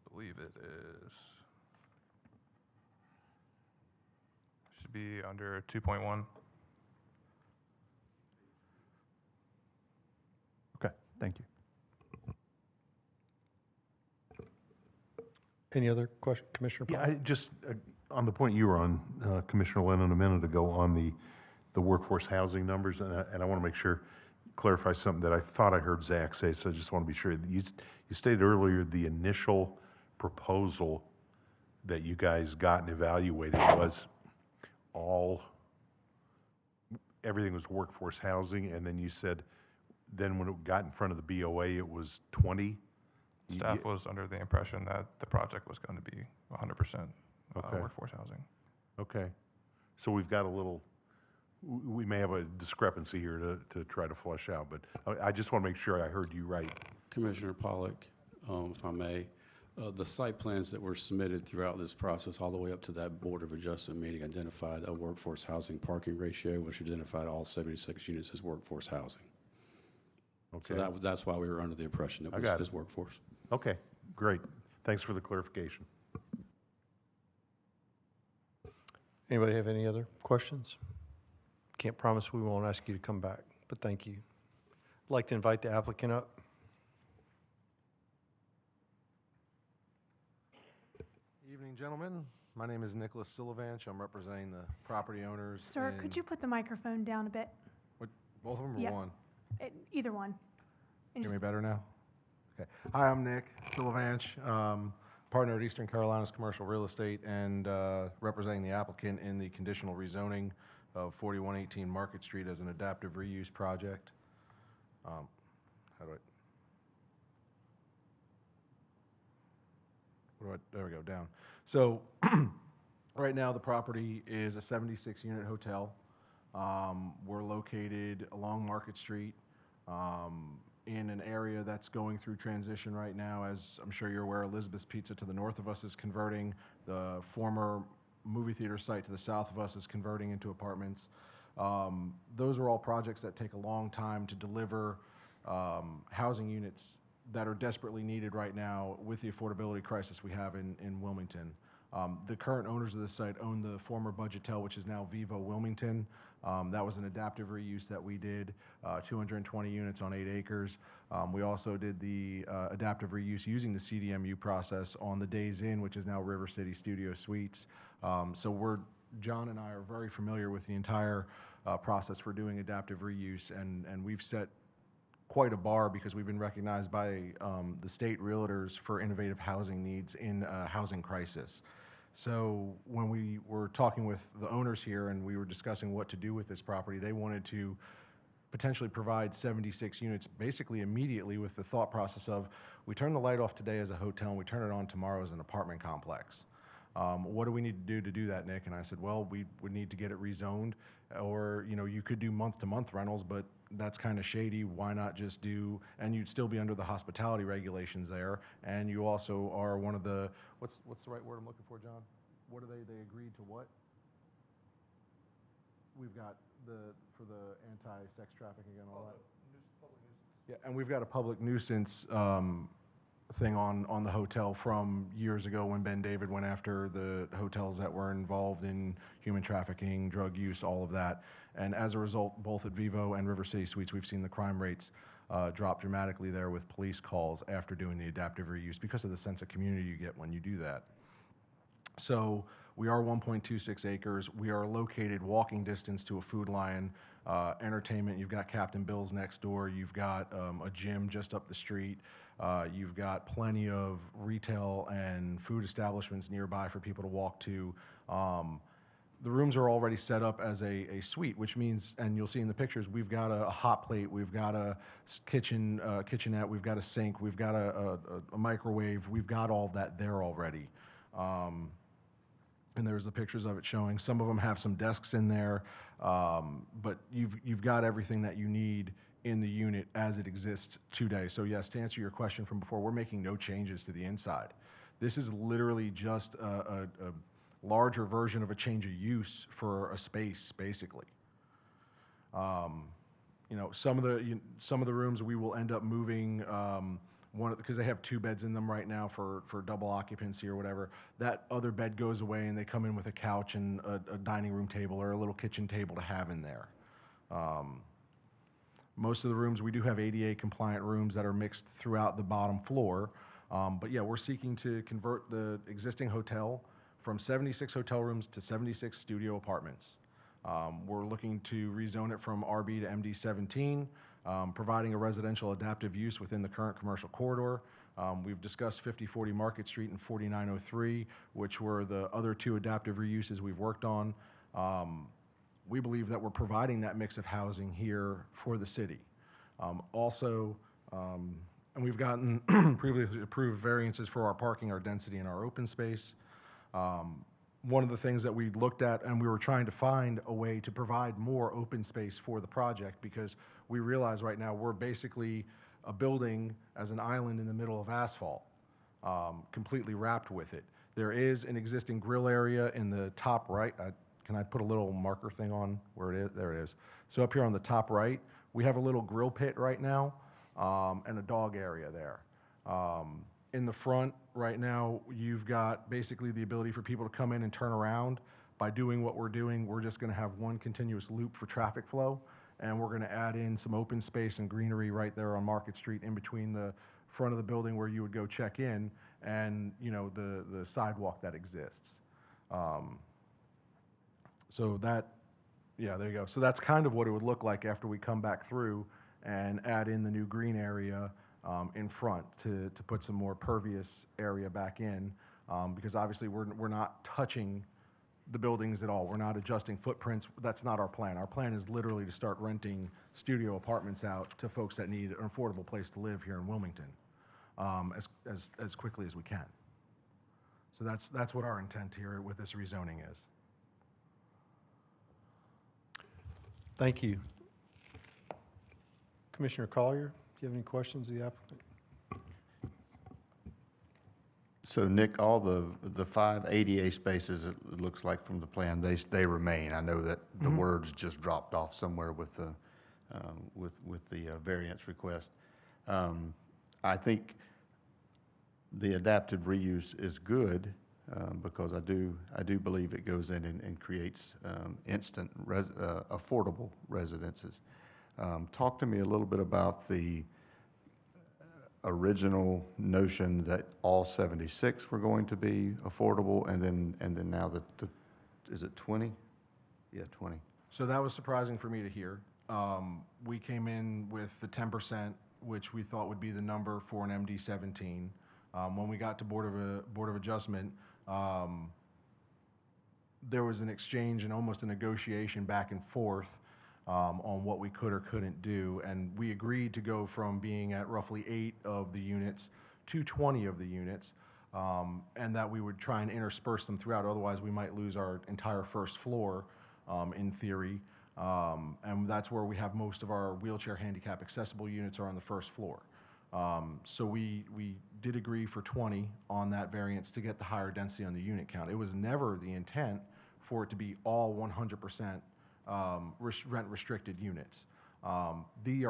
I believe it is, should be under 2.1. Okay, thank you. Any other question, Commissioner Yeah, Powell? I just, on the point you were on, Commissioner Lennon, a minute ago, on the workforce housing numbers, and I want to make sure, clarify something that I thought I heard Zach say, so I just want to be sure. You stated earlier the initial proposal that you guys got and evaluated was everything was workforce housing, and then you said, then when it got in front of the BOA, it was 20? Staff was under the impression that the project was going to be 100% Okay. workforce housing. Okay. So we've got we may have a discrepancy here to try to flush out, but I just want to make sure I heard you right. Commissioner Pollock, if I may, the site plans that were submitted throughout this process, all the way up to that Board of Adjustment meeting, identified a workforce housing parking ratio, which identified all 76 units as workforce housing. Okay. So that's why we were under the impression it I got was it. workforce. Okay, great. Thanks for the clarification. Anybody have any other questions? Can't promise we won't ask you to come back, but thank you. I'd like to invite the applicant up. Evening, gentlemen. My name is Nicholas Silovanch. I'm representing the property owners. Sir, could you put the microphone down a bit? Both of them or Yep. one? Either one. And Hear me just- better now? Okay. Hi, I'm Nick Silovanch, partner at Eastern Carolinas Commercial Real Estate and representing the applicant in the conditional rezoning of 4118 Market Street as an adaptive reuse project. There we go, down. So right now the property is a 76-unit hotel. We're located along Market Street in an area that's going through transition right now. As I'm sure you're aware, Elizabeth's Pizza to the north of us is converting. The former movie theater site to the south of us is converting into apartments. Those are all projects that take a long time to deliver housing units that are desperately needed right now with the affordability crisis we have in Wilmington. The current owners of this site own the former Budgetel, which is now Vivo Wilmington. That was an adaptive reuse that we did, 220 units on 8 acres. We also did the adaptive reuse using the CDMU process on the Days Inn, which is now River City Studio Suites. So John and I are very familiar with the entire process for doing adaptive reuse, and we've set quite a bar because we've been recognized by the state realtors for innovative housing needs in a housing crisis. So when we were talking with the owners here and we were discussing what to do with this property, they wanted to potentially provide 76 units basically immediately with the thought process of, we turn the light off today as a hotel and we turn it on tomorrow as an apartment complex. What do we need to do that, Nick? And I said, well, we would need to get it rezoned, or, you know, you could do month-to-month rentals, but that's kind of shady. Why not just do, and you'd still be under the hospitality regulations there, and you also are one of the, what's the right word I'm looking for, John? What are they agreed to what? We've got for the anti-sex trafficking and all that. Yeah, and we've got a public nuisance thing on the hotel from years ago when Ben David went after the hotels that were involved in human trafficking, drug use, all of that. And as a result, both at Vivo and River City Suites, we've seen the crime rates drop dramatically there with police calls after doing the adaptive reuse because of the sense of community you get when you do that. So we are 1.26 acres. We are located walking distance to a Food Lion. Entertainment, you've got Captain Bill's next door. You've got a gym just up the street. You've got plenty of retail and food establishments nearby for people to walk to. The rooms are already set up as a suite, which means, and you'll see in the pictures, we've got a hot plate, we've got a kitchenette, we've got a sink, we've got a microwave, we've got all of that there already. And there's the pictures of it showing. Some of them have some desks in there, but you've got everything that you need in the unit as it exists today. So yes, to answer your question from before, we're making no changes to the inside. This is literally just a larger version of a change of use for a space, basically. You know, some of the rooms we will end up moving. Because they have 2 beds in them right now for double occupancy or whatever. That other bed goes away and they come in with a couch and a dining room table or a little kitchen table to have in there. Most of the rooms, we do have ADA compliant rooms that are mixed throughout the bottom floor. But yeah, we're seeking to convert the existing hotel from 76 hotel rooms to 76 studio apartments. We're looking to rezone it from RB to MD17. Providing a residential adaptive use within the current commercial corridor. We've discussed 5040 Market Street and 4903, which were the other 2 adaptive reuses we've worked on. We believe that we're providing that mix of housing here for the city. And we've gotten previously approved variances for our parking, our density, and our open space. One of the things that we looked at, and we were trying to find a way to provide more open space for the project, because we realize right now we're basically a building as an island in the middle of asphalt, completely wrapped with it. There is an existing grill area in the top right. Can I put a little marker thing on where it is? There it is. So up here on the top right, we have a little grill pit right now, and a dog area there. In the front right now, you've got basically the ability for people to come in and turn around. By doing what we're doing, we're just going to have one continuous loop for traffic flow, and we're going to add in some open space and greenery right there on Market Street in between the front of the building where you would go check in and, you know, the sidewalk that exists. So that, yeah, there you go. So that's kind of what it would look like after we come back through and add in the new green area in front to put some more pervious area back in, because obviously we're not touching the buildings at all. We're not adjusting footprints. That's not our plan. Our plan is literally to start renting studio apartments out to folks that need an affordable place to live here in Wilmington as quickly as we can. So that's what our intent here with this rezoning is. Thank you. Commissioner Collier, do you have any questions of the applicant? So Nick, all the 5 ADA spaces, it looks like from the plan, they remain. I know that the words just dropped off somewhere with the variance request. I think the adaptive reuse is good because I do believe it goes in and creates instant affordable residences. Talk to me a little bit about the original notion that all 76 were going to be affordable, and then now is it 20? Yeah, 20. So that was surprising for me to hear. We came in with the 10%, which we thought would be the number for an MD17. When we got to Board of Adjustment, there was an exchange and almost a negotiation back and forth on what we could or couldn't do. And we agreed to go from being at roughly 8 of the units to 20 of the units, and that we would try and intersperse them throughout. Otherwise, we might lose our entire first floor, in theory. And that's where we have most of our wheelchair handicap accessible units are on the first floor. So we did agree for 20 on that variance to get the higher density on the unit count. It was never the intent for it to be all 100% rent-restricted units. These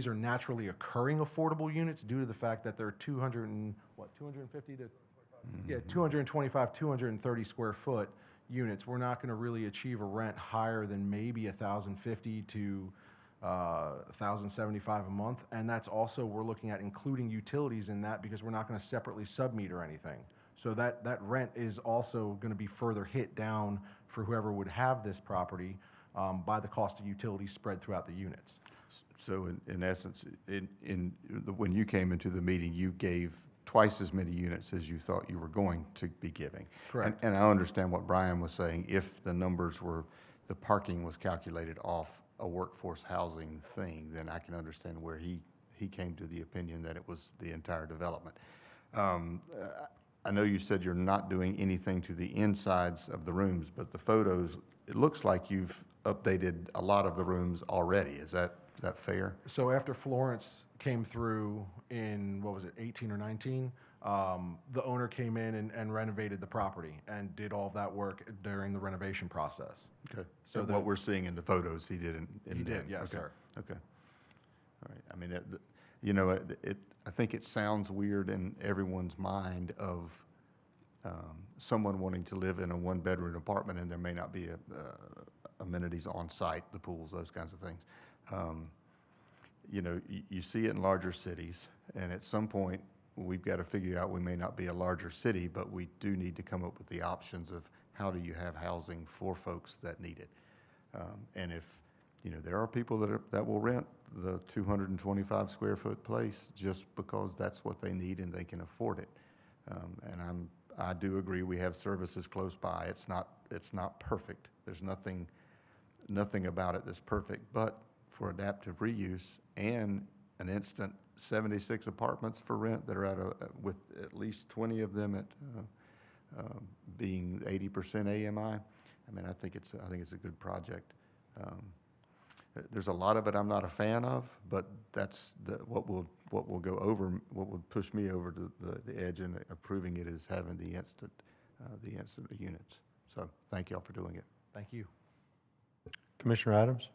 are naturally occurring affordable units due to the fact that they're 250 to, yeah, 225, 230 square foot units. We're not going to really achieve a rent higher than maybe $1,050 to $1,075 a month, and that's also, we're looking at including utilities in that because we're not going to separately submeter anything. So that rent is also going to be further hit down for whoever would have this property by the cost of utilities spread throughout the units. So in essence, when you came into the meeting, you gave twice as many units as you thought you were going to be giving. Correct. And I understand what Brian was saying. If the numbers were, the parking was calculated off a workforce housing thing, then I can understand where he came to the opinion that it was the entire development. I know you said you're not doing anything to the insides of the rooms, but the photos, it looks like you've updated a lot of the rooms already. Is that fair? So after Florence came through in, what was it, 18 or 19, the owner came in and renovated the property and did all of that work during the renovation process. Okay. So So what we're seeing in the photos, he did He did, yes, okay. sir. Okay. All right. I mean, you know, I think it sounds weird in everyone's mind of someone wanting to live in a one-bedroom apartment and there may not be amenities on site, the pools, those kinds of things. You know, you see it in larger cities, and at some point, we've got to figure out we may not be a larger city, but we do need to come up with the options of how do you have housing for folks that need it. And if, you know, there are people that will rent the 225 square foot place just because that's what they need and they can afford it. And I do agree we have services close by. It's not perfect. There's nothing about it that's perfect, but for adaptive reuse and an instant 76 apartments for rent that are with at least 20 of them at being 80% AMI. I mean, I think it's a good project. There's a lot of it I'm not a fan of, but that's what will would push me over to the edge in approving it is having the instant units. So thank y'all for doing it. Thank you. Commissioner Adams?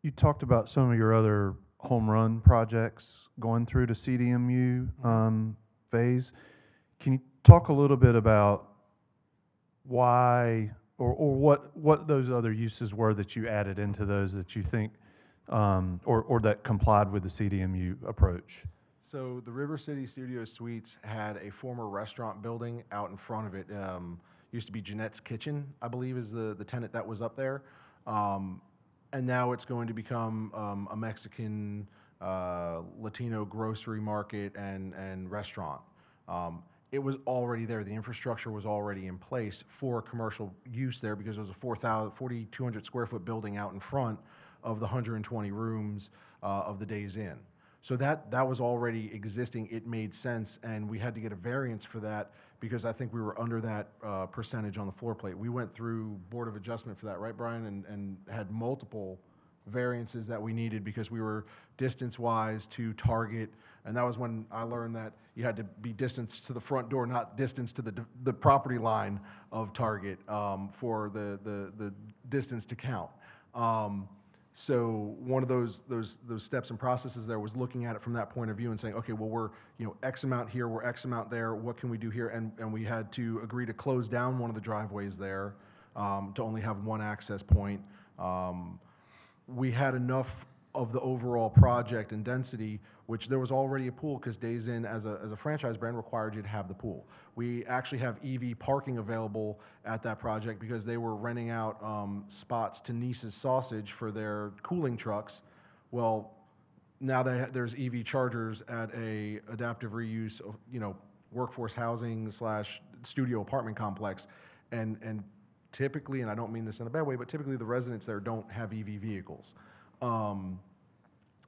You talked about some of your other home run projects going through the CDMU phase. Can you talk a little bit about why or what those other uses were that you added into those that you think or that complied with the CDMU approach? So the River City Studio Suites had a former restaurant building out in front of it. Used to be Jeanette's Kitchen, I believe, is the tenant that was up there. And now it's going to become a Mexican, Latino grocery market and restaurant. It was already there. The infrastructure was already in place for commercial use there because it was a 4,200 square foot building out in front of the 120 rooms of the Days Inn. So that was already existing. It made sense, and we had to get a variance for that because I think we were under that percentage on the floor plate. We went through Board of Adjustment for that, right, Brian? And had multiple variances that we needed because we were distance-wise to Target, and that was when I learned that you had to be distance to the front door, not distance to the property line of Target for the distance to count. So one of those steps and processes there was looking at it from that point of view and saying, okay, well, we're X amount here, we're X amount there, what can we do here? And we had to agree to close down one of the driveways there to only have one access point. We had enough of the overall project and density, which there was already a pool because Days Inn as a franchise brand required you to have the pool. We actually have EV parking available at that project because they were renting out spots to Nice's Sausage for their cooling trucks. Well, now there's EV chargers at a adaptive reuse of, workforce housing / studio apartment complex. and typically, and I don't mean this in a bad way, but typically the residents there don't have EV vehicles.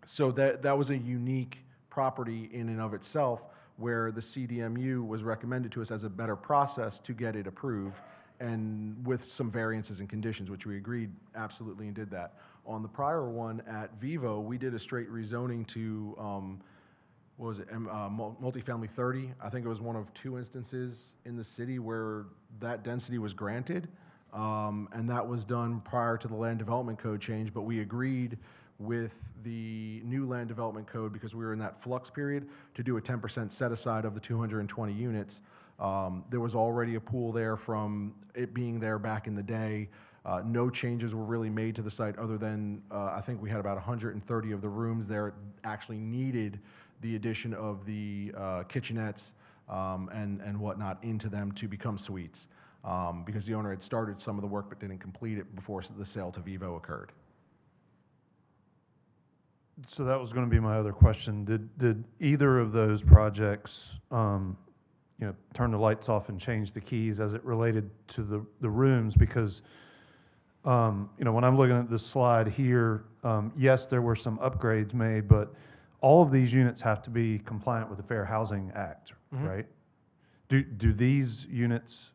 So that was a unique property in and of itself, where the CDMU was recommended to us as a better process to get it approved, and with some variances and conditions, which we agreed absolutely and did that. On the prior one at Vivo, we did a straight rezoning to, what was it, multifamily 30. I think it was one of 2 instances in the city where that density was granted, and that was done prior to the land development code change, but we agreed with the new land development code, because we were in that flux period, to do a 10% set aside of the 220 units. There was already a pool there from it being there back in the day. No changes were really made to the site other than I think we had about 130 of the rooms there actually needed the addition of the kitchenettes and whatnot into them to become suites, because the owner had started some of the work but didn't complete it before the sale to Vivo occurred. So that was going to be my other question. Did either of those projects, turn the lights off and change the keys as it related to the rooms? Because, when I'm looking at this slide here, yes, there were some upgrades made, but all of these units have to be compliant with the Fair Housing Act, right? Do these units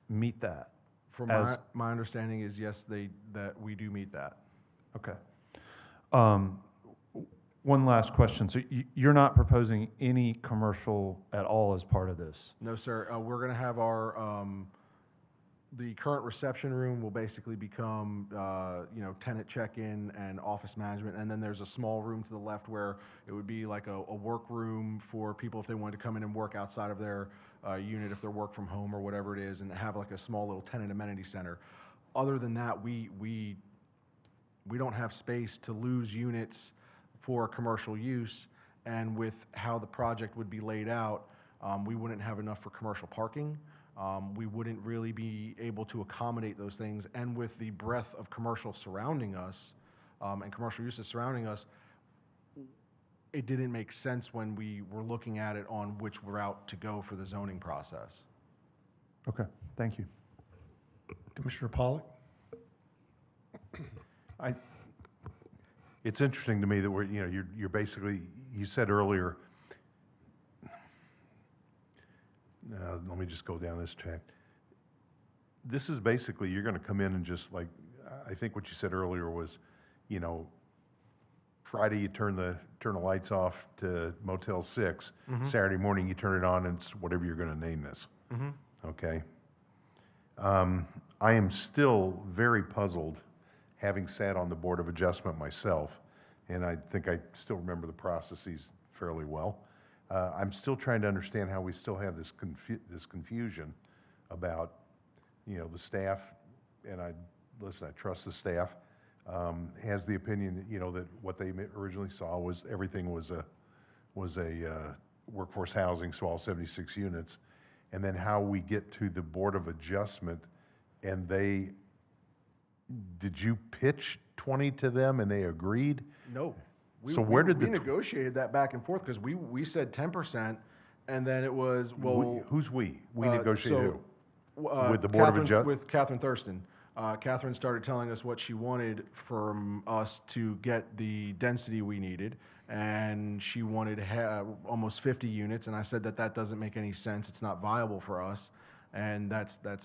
meet that? From my understanding is yes, that we do meet that. Okay. One last question. So you're not proposing any commercial at all as part of this? No, sir. We're going to have our, the current reception room will basically become, tenant check-in and office management. And then there's a small room to the left where it would be like a work room for people if they wanted to come in and work outside of their unit, if they're work from home or whatever it is, and have like a small little tenant amenity center. Other than that, we don't have space to lose units for commercial use, and with how the project would be laid out, we wouldn't have enough for commercial parking. We wouldn't really be able to accommodate those things, and with the breadth of commercial surrounding us, and commercial uses surrounding us, it didn't make sense when we were looking at it on which route to go for the zoning process. Okay, thank you. Commissioner Pollak? It's interesting to me that you're basically, you said earlier, let me just go down this track. This is basically, you're going to come in and just like, I think what you said earlier was, Friday you turn the lights off to Motel 6. Saturday morning you turn it on and it's whatever you're going to name this. Okay. I am still very puzzled, having sat on the Board of Adjustment myself, and I think I still remember the processes fairly well. I'm still trying to understand how we still have this confusion about, the staff, and I trust the staff, has the opinion that, that what they originally saw was everything was a workforce housing, so all 76 units, and then how we get to the Board of Adjustment, and did you pitch 20 to them and they agreed? No. So where did we negotiated that back and forth, because we said 10%, and then it was, well. Who's we? We negotiated who? With the Board of Adjustment? With Catherine Thurston. Catherine started telling us what she wanted from us to get the density we needed, and she wanted to have almost 50 units, and I said that doesn't make any sense. It's not viable for us, and that's a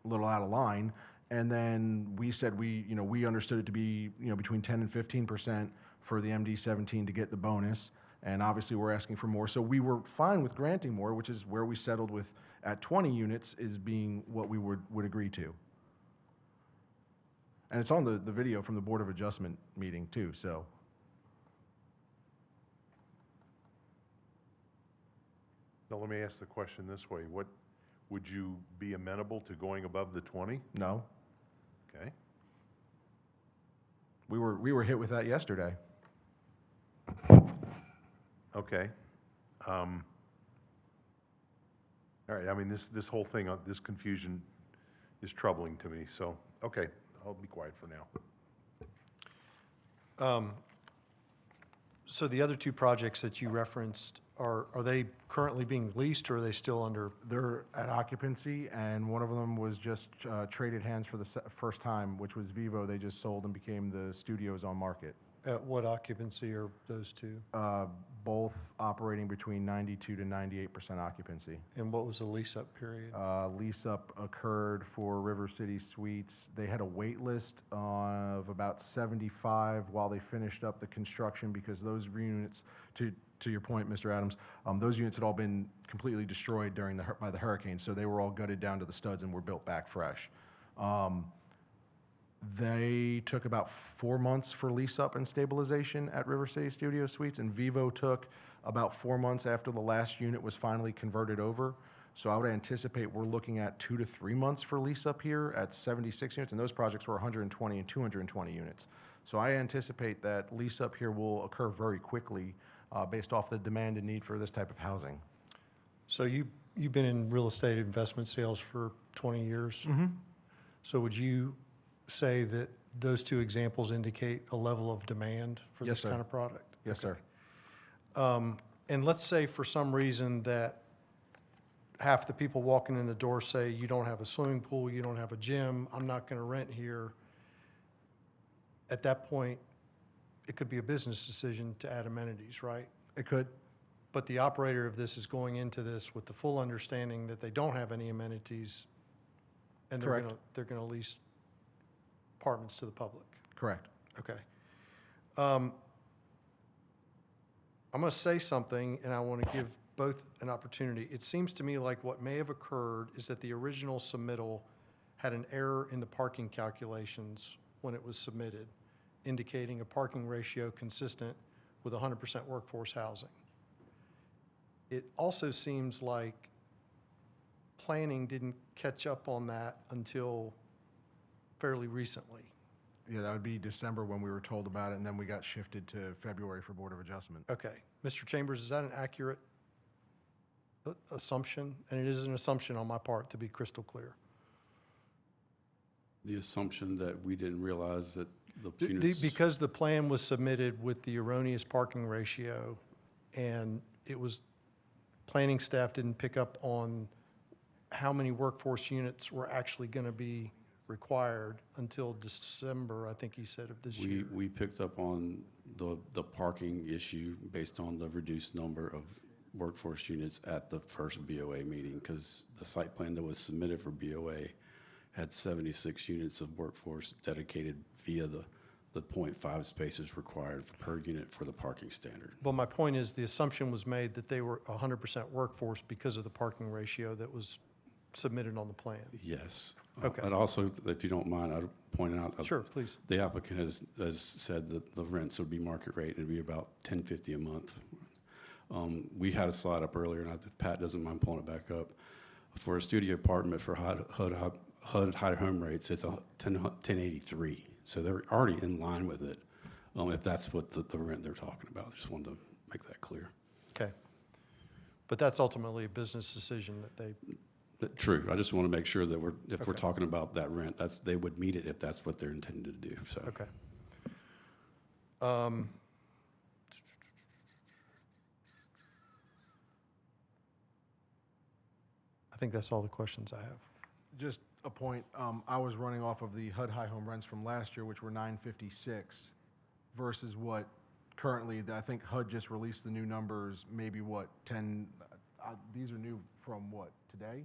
little out of line. And then we said we understood it to be, between 10 and 15% for the MD-17 to get the bonus. And obviously we're asking for more. So we were fine with granting more, which is where we settled with at 20 units is being what we would agree to. And it's on the video from the Board of Adjustment meeting too, so. Now let me ask the question this way. Would you be amenable to going above the 20? No. Okay. We were hit with that yesterday. Okay. All right, I mean, this whole thing, this confusion is troubling to me, so, okay, I'll be quiet for now. So the other 2 projects that you referenced are they currently being leased, or are they still under? They're at occupancy, and one of them was just traded hands for the first time, which was Vivo. They just sold and became the studios on market. At what occupancy are those two? Both operating between 92 to 98% occupancy. And what was the lease-up period? Lease-up occurred for River City Suites. They had a wait list of about 75 while they finished up the construction, because those units, to your point, Mr. Adams, those units had all been completely destroyed by the hurricane, so they were all gutted down to the studs and were built back fresh. They took about 4 months for lease-up and stabilization at River City Studio Suites, and Vivo took about 4 months after the last unit was finally converted over. So I would anticipate we're looking at 2 to 3 months for lease-up here at 76 units, and those projects were 120 and 220 units. So I anticipate that lease-up here will occur very quickly based off the demand and need for this type of housing. So you've been in real estate investment sales for 20 years? Mm-hmm. So would you say that those two examples indicate a level of demand for Yes, this sir. kind of product? Yes, Okay. sir. And let's say for some reason that half the people walking in the door say, you don't have a swimming pool, you don't have a gym, I'm not going to rent here. At that point, it could be a business decision to add amenities, right? It could. But the operator of this is going into this with the full understanding that they don't have any amenities, and Correct. they're going to lease apartments to the public. Correct. Okay. I'm going to say something, and I want to give both an opportunity. It seems to me like what may have occurred is that the original submittal had an error in the parking calculations when it was submitted, indicating a parking ratio consistent with 100% workforce housing. It also seems like planning didn't catch up on that until fairly recently. Yeah, that would be December when we were told about it, and then we got shifted to February for Board of Adjustment. Okay. Mr. Chambers, is that an accurate assumption? And it is an assumption on my part, to be crystal clear. The assumption that we didn't realize that the units. Because the plan was submitted with the erroneous parking ratio, and it was, planning staff didn't pick up on how many workforce units were actually going to be required until December, I think he said, of this year. We picked up on the parking issue based on the reduced number of workforce units at the first BOA meeting, because the site plan that was submitted for BOA had 76 units of workforce dedicated via the 0.5 spaces required per unit for the parking standard. Well, my point is the assumption was made that they were 100% workforce because of the parking ratio that was submitted on the plan. Yes. Okay. And also, if you don't mind, I'd point out. Sure, please. The applicant has said that the rents would be market rate, and it'd be about $10.50 a month. We had a slide up earlier, and if Pat doesn't mind pulling it back up. For a studio apartment for HUD high home rates, it's $10.83. So they're already in line with it, if that's what the rent they're talking about. I just wanted to make that clear. Okay. But that's ultimately a business decision that they, True. I just want to make sure that if we're Okay. talking about that rent, they would meet it if that's what they're intended to do. So. okay. I think that's all the questions I have. Just a point, I was running off of the HUD high home rents from last year, which were $956, versus what currently, I think HUD just released the new numbers, maybe what, 10, these are new from what, today?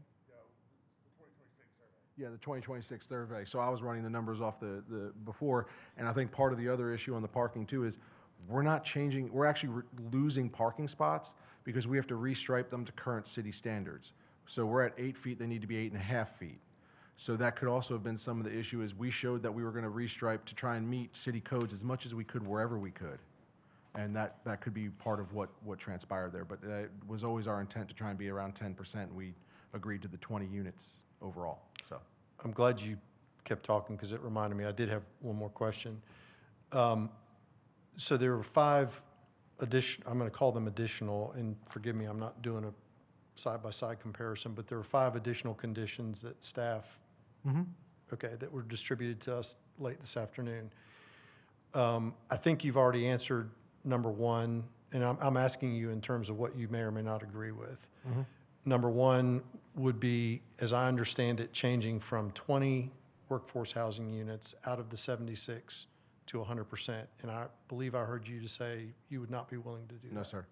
Yeah, the 2026 survey. So I was running the numbers off the before, and I think part of the other issue on the parking too is we're not changing, we're actually losing parking spots because we have to restripe them to current city standards. So we're at 8 feet, they need to be 8.5 feet. So that could also have been some of the issue is we showed that we were going to restripe to try and meet city codes as much as we could wherever we could. And that could be part of what transpired there. But it was always our intent to try and be around 10%. We agreed to the 20 units overall, so. I'm glad you kept talking because it reminded me, I did have one more question. So there were 5 additional, I'm going to call them additional, and forgive me, I'm not doing a side-by-side comparison, but there were 5 additional conditions that staff, okay, that were distributed to us late this afternoon. I think you've already answered number 1 and I'm asking you in terms of what you may or may not agree with. Number one would be, as I understand it, changing from 20 workforce housing units out of the 76 to 100%. And I believe I heard you to say you would not be willing to do that. No, sir.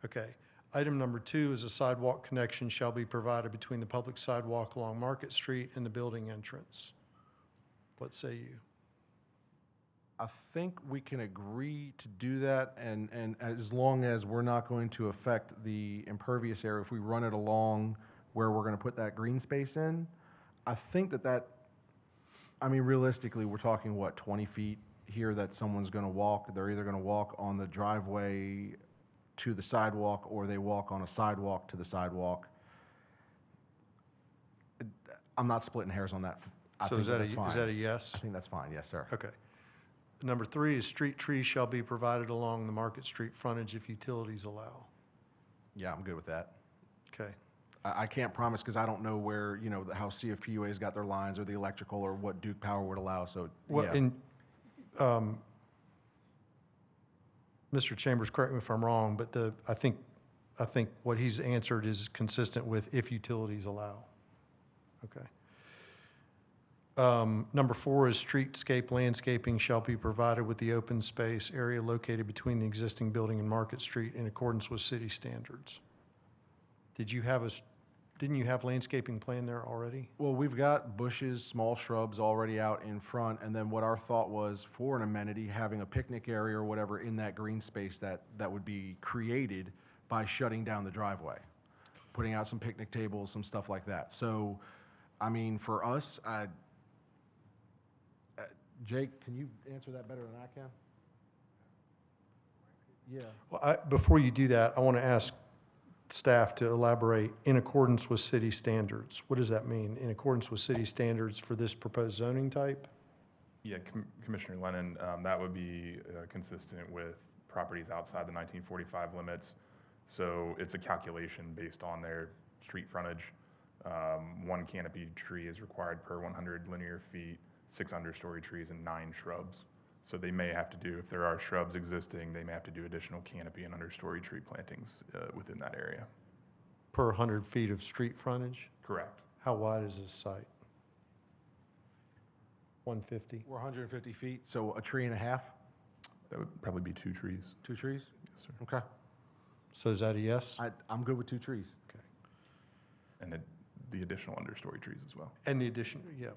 Okay. Item number 2 is a sidewalk connection shall be provided between the public sidewalk along Market Street and the building entrance. What say you? I think we can agree to do that, and as long as we're not going to affect the impervious area, if we run it along where we're gonna put that green space in, I think I mean, realistically, we're talking, what, 20 feet here that someone's gonna walk? They're either gonna walk on the driveway to the sidewalk, or they walk on a sidewalk to the sidewalk. I'm not splitting hairs on that. I So think is that that's fine. is that a yes? I think that's fine, yes, sir. Okay. Number 3 is street trees shall be provided along the Market Street frontage if utilities allow. Yeah, I'm good with that. Okay. I can't promise, because I don't know where, you know, how CFPUA's got their lines, or the electrical, or what Duke Power would allow, so, Well, yeah. and, Mr. Chambers, correct me if I'm wrong, but I think what he's answered is consistent with if utilities allow. Okay. Number 4 is streetscape landscaping shall be provided with the open space area located between the existing building and Market Street in accordance with city standards. Didn't you have landscaping plan there already? Well, we've got bushes, small shrubs already out in front, and then what our thought was for an amenity, having a picnic area or whatever in that green space that would be created by shutting down the driveway, putting out some picnic tables, some stuff like that. So, I mean, for us, Jake, can you answer that better than I can? Yeah. Well, before you do that, I want to ask staff to elaborate in accordance with city standards. What does that mean, in accordance with city standards for this proposed zoning type? Yeah, Commissioner Lennon, that would be consistent with properties outside the 1945 limits. So it's a calculation based on their street frontage. 1 canopy tree is required per 100 linear feet, 6 understory trees, and 9 shrubs. So they may have to do, if there are shrubs existing, they may have to do additional canopy and understory tree plantings within that area. Per 100 feet of street frontage? Correct. How wide is this site? 150? We're 150 feet, so a tree and a half? That would probably be 2 trees. 2 trees? Yes, sir. Okay. So is that a yes? I'm good with 2 trees. Okay. And the additional understory trees as well. And the addition, yeah.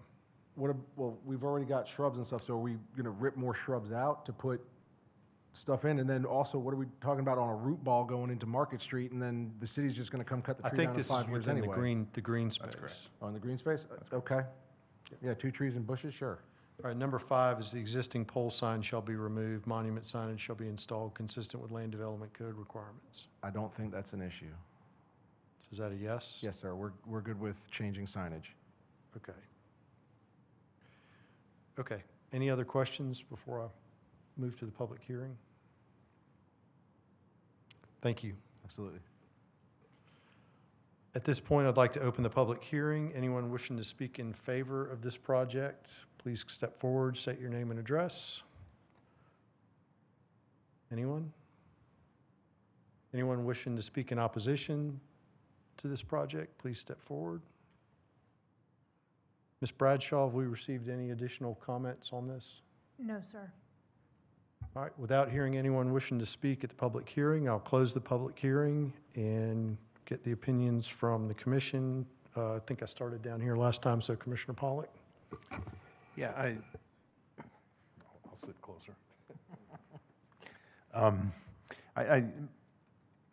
Well, we've already got shrubs and stuff, so are we gonna rip more shrubs out to put stuff in? And then also, what are we talking about on a root ball going into Market Street, and then the city's just gonna come cut the I tree think down in this is 5 years within anyway? the green space. That's correct. On the green space? Okay. Yeah, 2 trees and bushes, sure. All right, number 5 is the existing pole sign shall be removed, monument signage shall be installed consistent with land development code requirements. I don't think that's an issue. So is that a yes? Yes, sir, we're good with changing signage. Okay. Okay, any other questions before I move to the public hearing? Thank you. Absolutely. At this point, I'd like to open the public hearing. Anyone wishing to speak in favor of this project, please step forward, state your name and address. Anyone? Anyone wishing to speak in opposition to this project, please step forward. Ms. Bradshaw, have we received any additional comments on this? No, sir. All right, without hearing anyone wishing to speak at the public hearing, I'll close the public hearing and get the opinions from the commission. I think I started down here last time, so Commissioner Pollack. Yeah, I'll sit closer.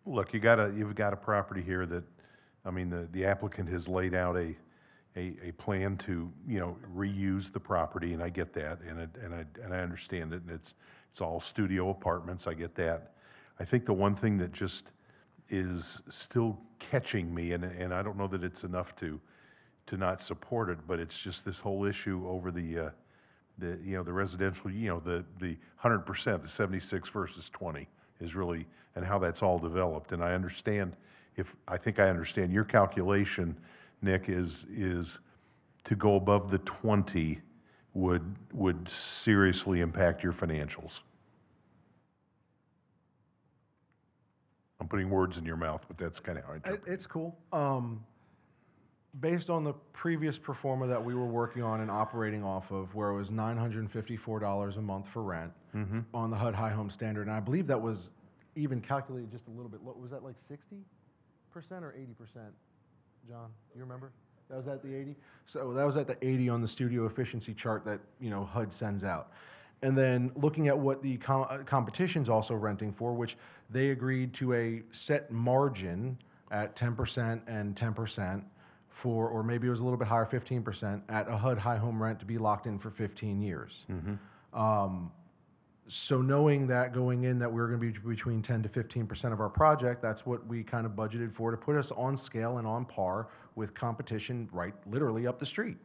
Look, you've got a property here that, I mean, the applicant has laid out a plan to, you know, reuse the property, and I get that, and I understand it, and it's all studio apartments, I get that. I think the one thing that just is still catching me, and I don't know that it's enough to not support it, but it's just this whole issue over the residential, the 100%, the 76 versus 20 is really, and how that's all developed. And I think I understand your calculation, Nick, is to go above the 20 would seriously impact your financials. I'm putting words in your mouth, but that's kind of how I interpret it. It's cool. Based on the previous pro forma that we were working on and operating off of, where it was $954 a month for rent on the HUD High Home Standard, and I believe that was even calculated just a little bit low. Was that like 60% or 80%? John, you remember? That was at the 80? So that was at the 80 on the studio efficiency chart that, you know, HUD sends out. And then looking at what the competition's also renting for, which they agreed to a set margin at 10% and 10% for, or maybe it was a little bit higher, 15% at a HUD high home rent to be locked in for 15 years. So knowing that going in that we were going to be between 10 to 15% of our project, that's what we kind of budgeted for to put us on scale and on par with competition right literally up the street.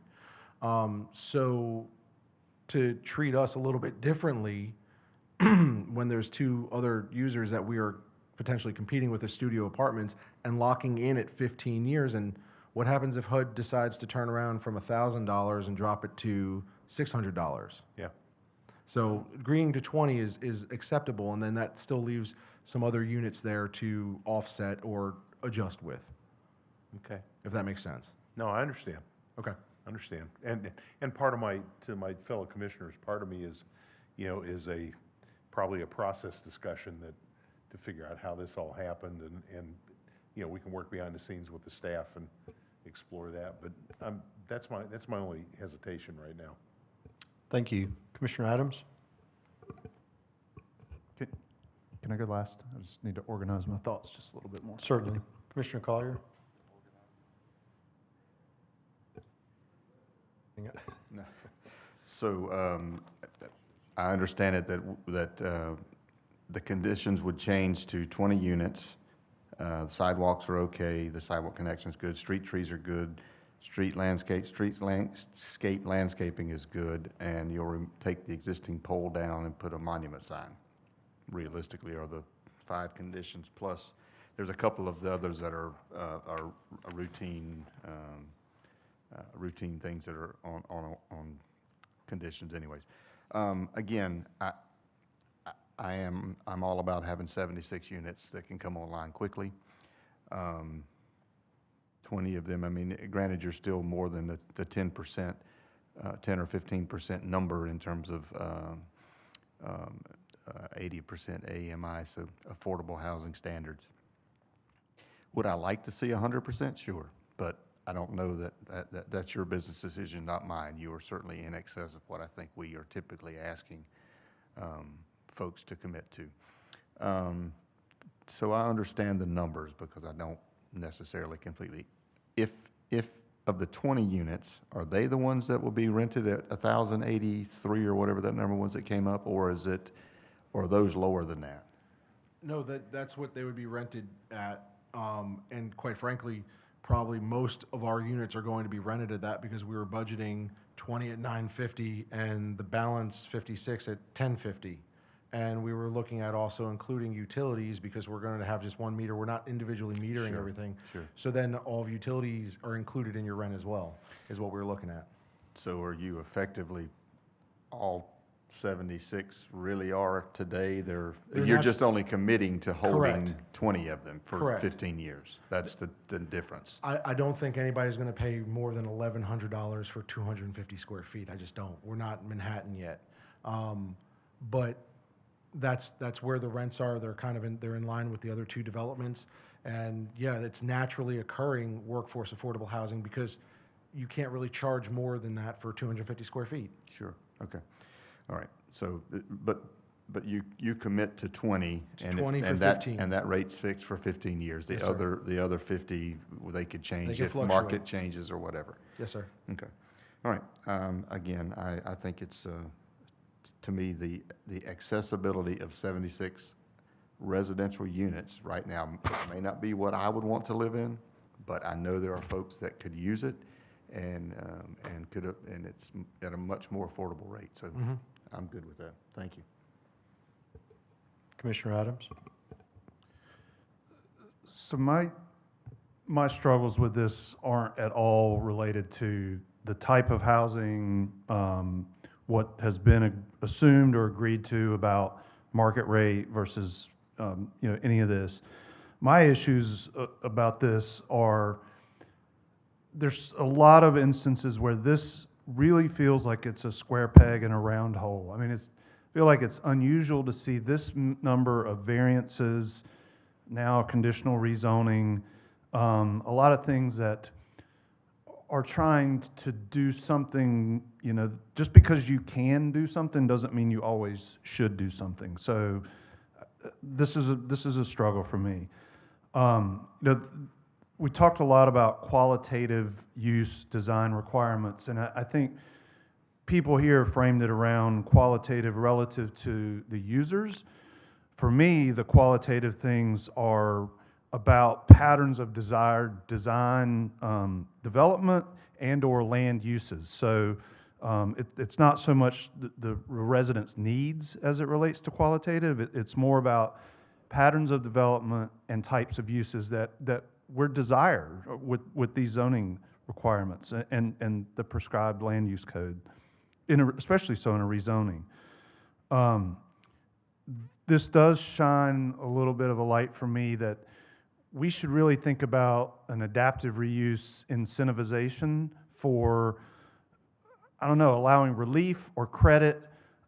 So to treat us a little bit differently when there's two other users that we are potentially competing with as studio apartments and locking in at 15 years, and what happens if HUD decides to turn around from $1,000 and drop it to $600? Yeah. So agreeing to 20 is acceptable, and then that still leaves some other units there to offset or adjust with, Okay. if that makes sense. No, I understand. Okay. Understand. And part of to my fellow commissioners, part of me is, you know, is probably a process discussion to figure out how this all happened, and you know, we can work behind the scenes with the staff and explore that, but that's my only hesitation right now. Thank you. Commissioner Adams? Can I go last? I just need to organize my thoughts just a little bit more. Certainly. Commissioner Collier? No. So I understand it that the conditions would change to 20 units. The sidewalks are okay, the sidewalk connection's good, street trees are good, street landscape landscaping is good, and you'll take the existing pole down and put a monument sign, realistically, are the 5 conditions. Plus, there's a couple of the others that are routine things that are on conditions anyways. Again, I'm all about having 76 units that can come online quickly. 20 of them, I mean, granted, you're still more than the 10%, 10 or 15% number in terms of 80% AMI, so affordable housing standards. Would I like to see 100%? Sure, but I don't know that's your business decision, not mine. You are certainly in excess of what I think we are typically asking folks to commit to. So I understand the numbers because I don't necessarily completely. If of the 20 units, are they the ones that will be rented at 1,083 or whatever that number was that came up, or are those lower than that? No, that's what they would be rented at, and quite frankly, probably most of our units are going to be rented at that because we were budgeting 20 at $950 and the balance 56 at $1,050. And we were looking at also including utilities because we're going to have just one meter. We're not individually metering everything. Sure. So then all of utilities are included in your rent as well, is what we're looking at. So are you effectively, all 76 really are today? They're You're not- just only committing to holding Correct. 20 of them for Correct. 15 years. That's the difference. I don't think anybody's going to pay more than $1,100 for 250 square feet. I just don't. We're not Manhattan yet. But that's where the rents are. They're kind of they're in line with the other 2 developments. And yeah, it's naturally occurring workforce affordable housing because you can't really charge more than that for 250 square feet. Sure, okay. All right, so, but you commit to 20. To 20 for and 15. And that rate's fixed for 15 years. Yes, sir. The other 50, they could change can if fluctuate. market changes or whatever. Yes, sir. Okay, all right. Again, I think it's, to me, the accessibility of 76 residential units right now, it may not be what I would want to live in, but I know there are folks that could use it and it's at a much more affordable rate. So I'm good with that. Thank you. Commissioner Adams? So my struggles with this aren't at all related to the type of housing, what has been assumed or agreed to about market rate versus, any of this. My issues about this are, there's a lot of instances where this really feels like it's a square peg in a round hole. I mean, I feel like it's unusual to see this number of variances, now conditional rezoning, a lot of things that are trying to do something, you know, just because you can do something doesn't mean you always should do something. So this is a struggle for me. You know, we talked a lot about qualitative use design requirements, and I think people here framed it around qualitative relative to the users. For me, the qualitative things are about patterns of desired design, development, and/or land uses. So it's not so much the residents' needs as it relates to qualitative. It's more about patterns of development and types of uses that were desired with these zoning requirements and the prescribed land use code, especially so in a rezoning. This does shine a little bit of a light for me that we should really think about an adaptive reuse incentivization for, I don't know, allowing relief or credit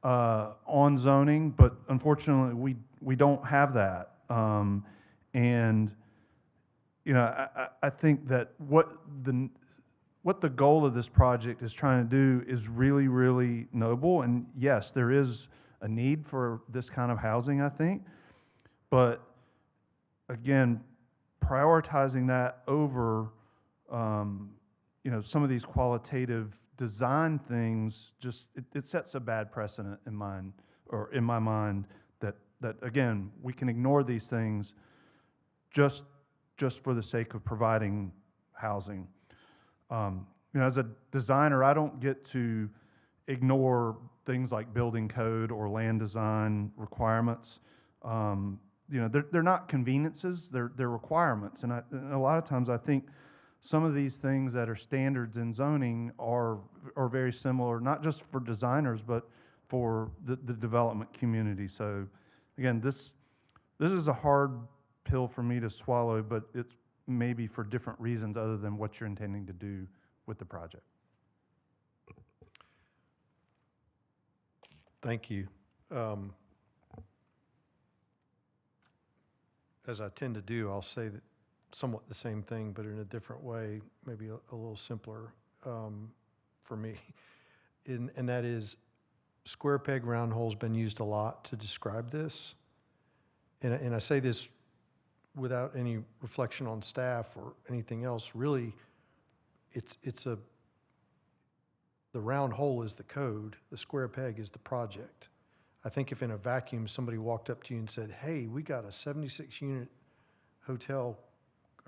on zoning, but unfortunately we don't have that. And you know, I think that what the goal of this project is trying to do is really, really noble. And yes, there is a need for this kind of housing, I think. But again, prioritizing that over, you know, some of these qualitative design things, just it sets a bad precedent in my mind that again, we can ignore these things just for the sake of providing housing. You know, as a designer, I don't get to ignore things like building code or land design requirements. You know, they're not conveniences, they're requirements. And a lot of times I think some of these things that are standards in zoning are very similar, not just for designers, but for the development community. So again, this is a hard pill for me to swallow, but it's maybe for different reasons other than what you're intending to do with the project. Thank you. As I tend to do, I'll say that somewhat the same thing, but in a different way, maybe a little simpler for me. And that is, square peg, round hole's been used a lot to describe this. And I say this without any reflection on staff or anything else. Really, the round hole is the code, the square peg is the project. I think if in a vacuum somebody walked up to you and said, hey, we got a 76-unit hotel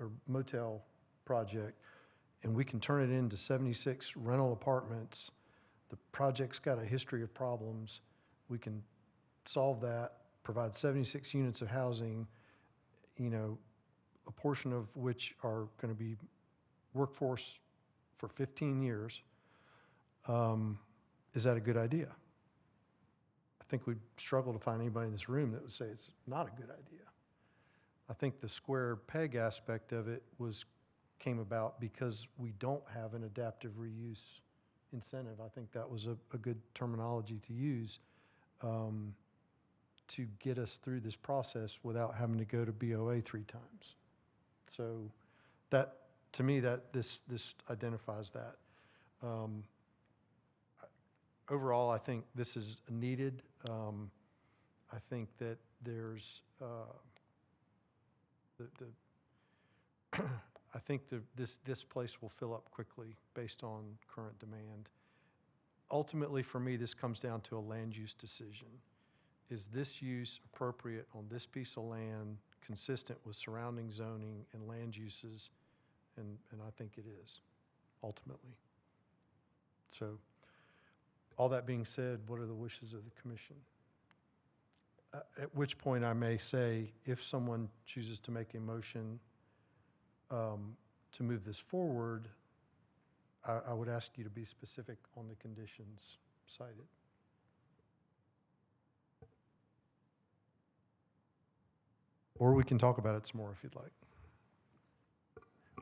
or motel project, and we can turn it into 76 rental apartments, the project's got a history of problems, we can solve that, provide 76 units of housing, you know, a portion of which are going to be workforce for 15 years, is that a good idea? I think we'd struggle to find anybody in this room that would say it's not a good idea. I think the square peg aspect of it came about because we don't have an adaptive reuse incentive. I think that was a good terminology to use to get us through this process without having to go to BOA 3 times. So that, to me, that this identifies that. Overall, I think this is needed. I think that there's I think this place will fill up quickly based on current demand. Ultimately, for me, this comes down to a land use decision. Is this use appropriate on this piece of land, consistent with surrounding zoning and land uses? And I think it is, ultimately. So, all that being said, what are the wishes of the commission? At which point I may say, if someone chooses to make a motion to move this forward, I would ask you to be specific on the conditions cited. Or we can talk about it some more if you'd like.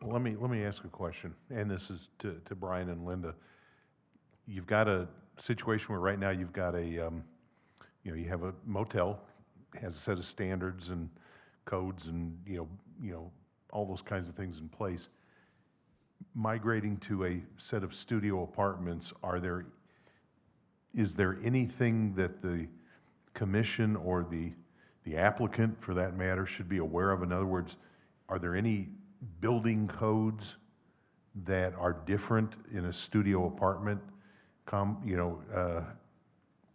Well, let me ask a question, and this is to Brian and Linda. You've got a situation where right now you've got a, you have a motel, has a set of standards and codes and, all those kinds of things in place. Migrating to a set of studio apartments, is there anything that the commission or the applicant, for that matter, should be aware of? In other words, are there any building codes that are different in a studio apartment,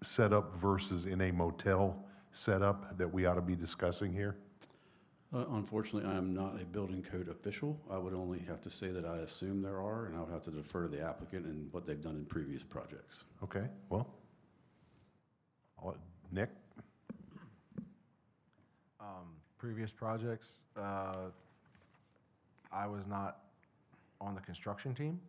setup versus in a motel setup that we ought to be discussing here? Unfortunately, I am not a building code official. I would only have to say that I assume there are, and I would have to defer to the applicant and what they've done in previous projects. Okay, well, Nick? Previous projects, I was not on the construction team.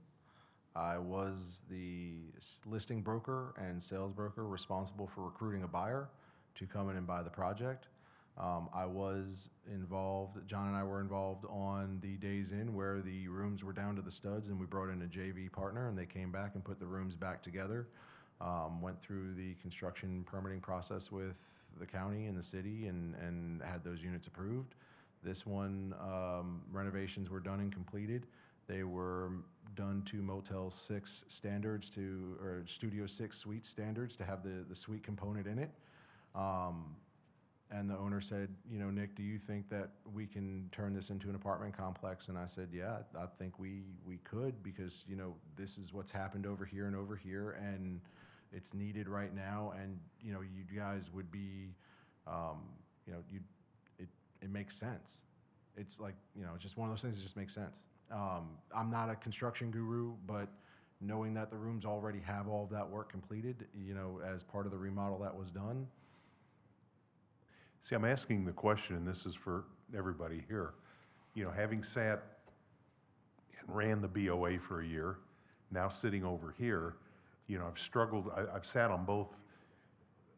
I was the listing broker and sales broker responsible for recruiting a buyer to come in and buy the project. I was involved, John and I were involved on the days in where the rooms were down to the studs and we brought in a JV partner and they came back and put the rooms back together. Went through the construction permitting process with the county and the city and had those units approved. This one, renovations were done and completed. They were done to Motel 6 standards or Studio 6 suite standards to have the suite component in it. And the owner said, Nick, do you think that we can turn this into an apartment complex? And I said, yeah, I think we could, because, this is what's happened over here, and it's needed right now, and, you guys would be, it makes sense. It's like, it's just one of those things that just makes sense. I'm not a construction guru, but knowing that the rooms already have all of that work completed, as part of the remodel that was done. See, I'm asking the question, and this is for everybody here. Having sat and ran the BOA for a year, now sitting over here, I've struggled, I've sat on both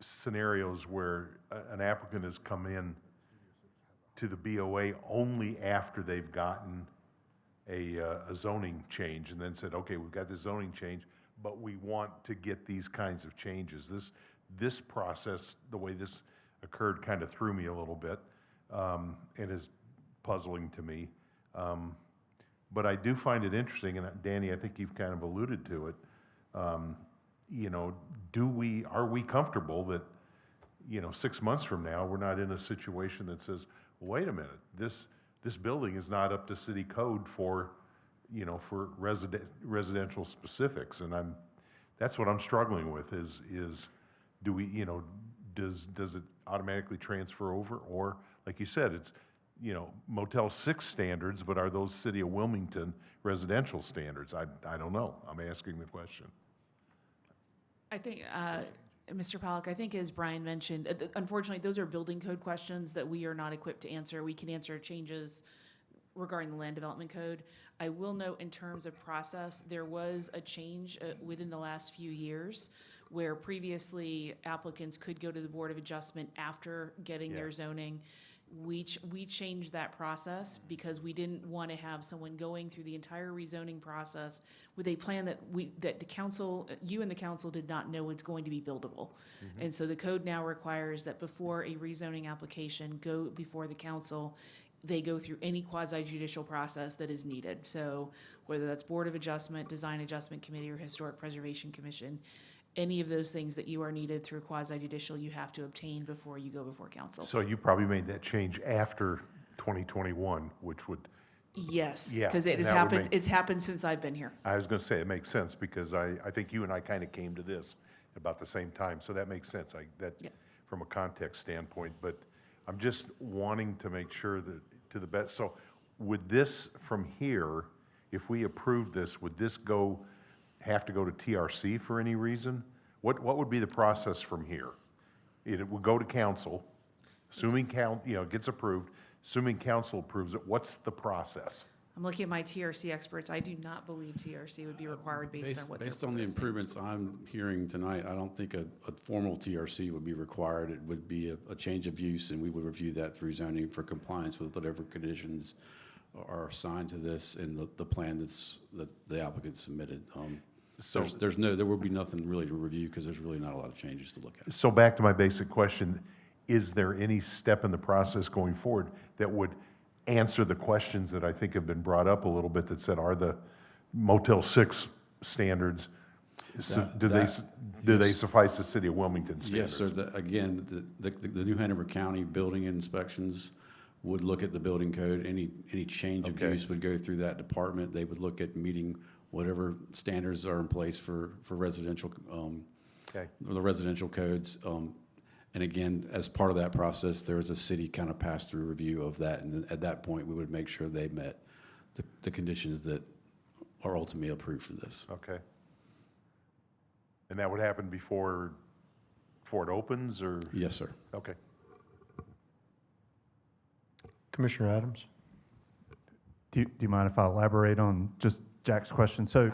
scenarios where an applicant has come in to the BOA only after they've gotten a zoning change and then said, okay, we've got this zoning change, but we want to get these kinds of changes. This process, the way this occurred, kind of threw me a little bit and is puzzling to me. But I do find it interesting, and Danny, I think you've kind of alluded to it. Are we comfortable that, 6 months from now, we're not in a situation that says, wait a minute, this building is not up to city code for residential specifics, and that's what I'm struggling with is do we, does it automatically transfer over, or like you said, it's Motel 6 standards, but are those City of Wilmington residential standards? I don't know. I'm asking the question. I think, Mr. Pollock, I think as Brian mentioned, unfortunately, those are building code questions that we are not equipped to answer. We can answer changes regarding the land development code. I will note in terms of process, there was a change within the last few years where previously applicants could go to the Board of Adjustment after getting their zoning. We changed that process because we didn't want to have someone going through the entire rezoning process with a plan that the council, you and the council did not know it's going to be buildable. Mm-hmm. And so the code now requires that before a rezoning application go before the council, they go through any quasi-judicial process that is needed. So whether that's Board of Adjustment, Design Adjustment Committee, or Historic Preservation Commission, any of those things that you are needed through quasi-judicial, you have to obtain before you go before council. So you probably made that change after 2021, which would... Yes, Yeah, because it has happened. It's happened since I've been here. I was going to say, it makes sense, because I think you and I kind of came to this about the same time, so that makes sense, from a context standpoint, but I'm just wanting to make sure that, to the best, so would this, from here, if we approve this, would this have to go to TRC for any reason? What would be the process from here? It would go to council, assuming it gets approved, assuming council approves it, what's the process? I'm looking at my TRC experts. I do not believe TRC would be required based on what they're Based on the proposing. improvements I'm hearing tonight, I don't think a formal TRC would be required. It would be a change of use, and we would review that through zoning for compliance with whatever conditions are assigned to this in the plan that the applicant submitted. So- There will be nothing really to review because there's really not a lot of changes to look at. So back to my basic question, is there any step in the process going forward that would answer the questions that I think have been brought up a little bit that said, are the Motel 6 standards, do they yes. suffice the city of Wilmington Yes, standards? sir. Again, the New Hanover County building inspections would look at the building code. Any change of Okay. use would go through that department. They would look at meeting whatever standards are in place for residential, Okay. the residential codes. And again, as part of that process, there is a city kind of pass-through review of that. And then at that point, we would make sure they met the conditions that are ultimately approved for this. Okay. And that would happen before it opens, or? Yes, sir. Okay. Commissioner Adams? Do you mind if I elaborate on just Jack's question? So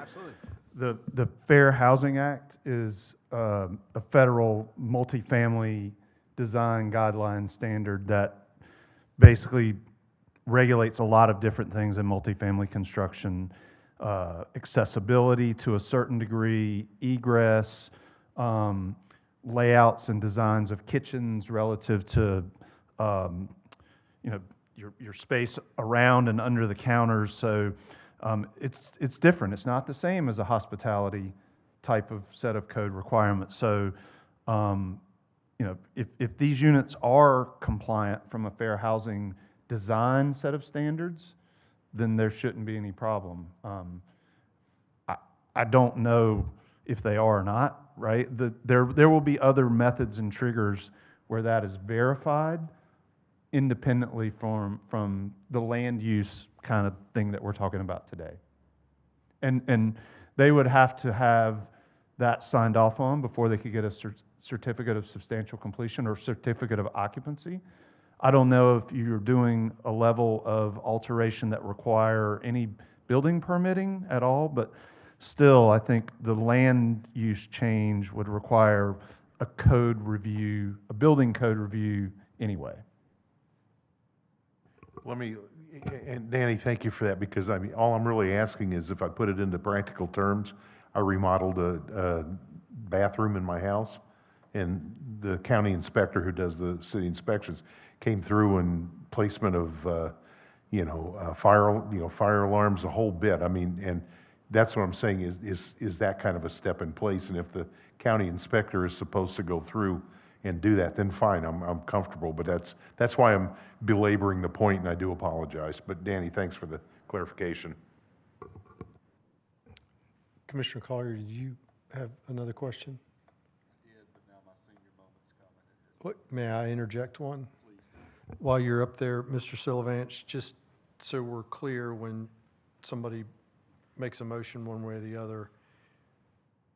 the Fair Housing Act is a federal multifamily design guideline standard that basically regulates a lot of different things in multifamily construction, accessibility to a certain degree, egress, layouts and designs of kitchens relative to, your space around and under the counters. So it's different. It's not the same as a hospitality type of set of code requirements. So, if these units are compliant from a fair housing design set of standards, then there shouldn't be any problem. I don't know if they are or not, right? There will be other methods and triggers where that is verified independently from the land use kind of thing that we're talking about today. And they would have to have that signed off on before they could get a certificate of substantial completion or certificate of occupancy. I don't know if you're doing a level of alteration that require any building permitting at all, but still, I think the land use change would require a code review, a building code review anyway. And Danny, thank you for that, because I mean, all I'm really asking is, if I put it into practical terms, I remodeled a bathroom in my house, and the county inspector who does the city inspections came through, and placement of, fire alarms, the whole bit. I mean, and that's what I'm saying is that kind of a step in place, and if the county inspector is supposed to go through and do that, then fine, I'm comfortable, but that's why I'm belaboring the point, and I do apologize. But Danny, thanks for the clarification. Commissioner Collier, did you have another question? I did, but now my senior moment's coming. What, may I interject one? While you're up there, Mr. Silavance, just so we're clear, when somebody makes a motion one way or the other,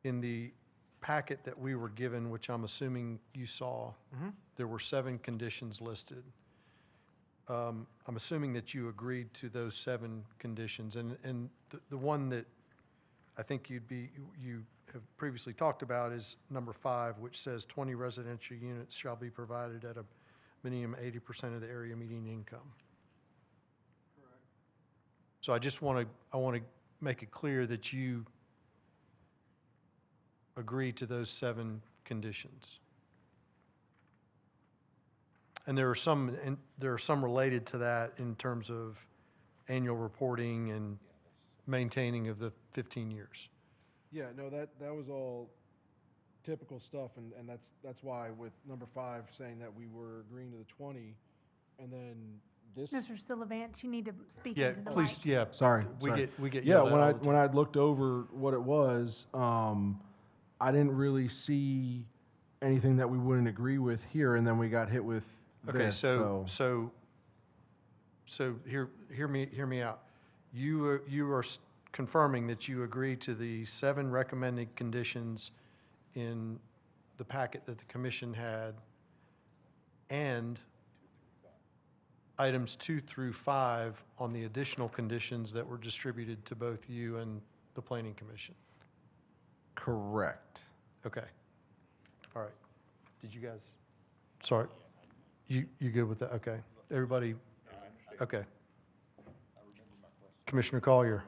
in the packet that we were given, which I'm assuming you saw, there were 7 conditions listed. I'm assuming that you agreed to those 7 conditions, and the one that I think you have previously talked about is number 5, which says 20 residential units shall be provided at a minimum 80% of the area median income. Correct. So I want to make it clear that you agree to those 7 conditions. And there are some related to that in terms of annual reporting and maintaining of the 15 years. Yeah, no, that was all typical stuff, and that's why with number 5 saying that we were agreeing to the 20, and then this. Mr. Silavance, you need to speak Yeah, into the please, mic. yeah. Sorry. We get Yeah, yelled at when all the when time. I'd looked over what it was, I didn't really see anything that we wouldn't agree with here, and then we got hit with Okay, this, so hear me out. You are confirming that you agree to the 7 recommended conditions in the packet that the commission had, and items 2 through 5 on the additional conditions that were distributed to both you and the Planning Commission. Correct. Okay. All right. Did you guys, sorry, you good with that? Okay. Everybody? Okay. Commissioner Collier?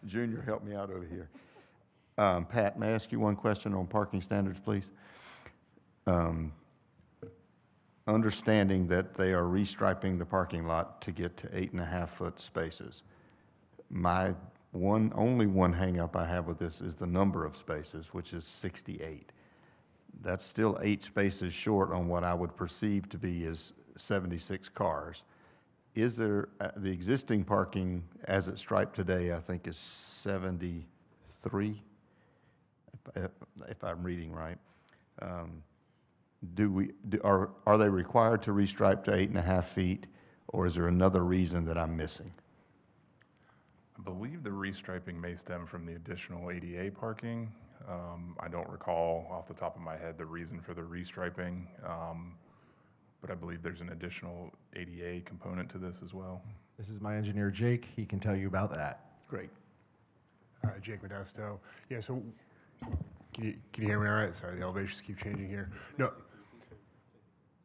Junior, help me out over here. Pat, may I ask you one question on parking standards, please? Understanding that they are restriping the parking lot to get to 8.5-foot spaces. My only one hangup I have with this is the number of spaces, which is 68. That's still 8 spaces short on what I would perceive to be as 76 cars. Is there, the existing parking as it's striped today, I think is 73, if I'm reading right. Are they required to restripe to 8.5 feet, or is there another reason that I'm missing? I believe the restriping may stem from the additional ADA parking. I don't recall off the top of my head the reason for the restriping, but I believe there's an additional ADA component to this as well. This is my engineer, Jake. He can tell you about that. Great. Jake Modesto. Yeah, so can you hear me all right? Sorry, the elevations keep changing here. No.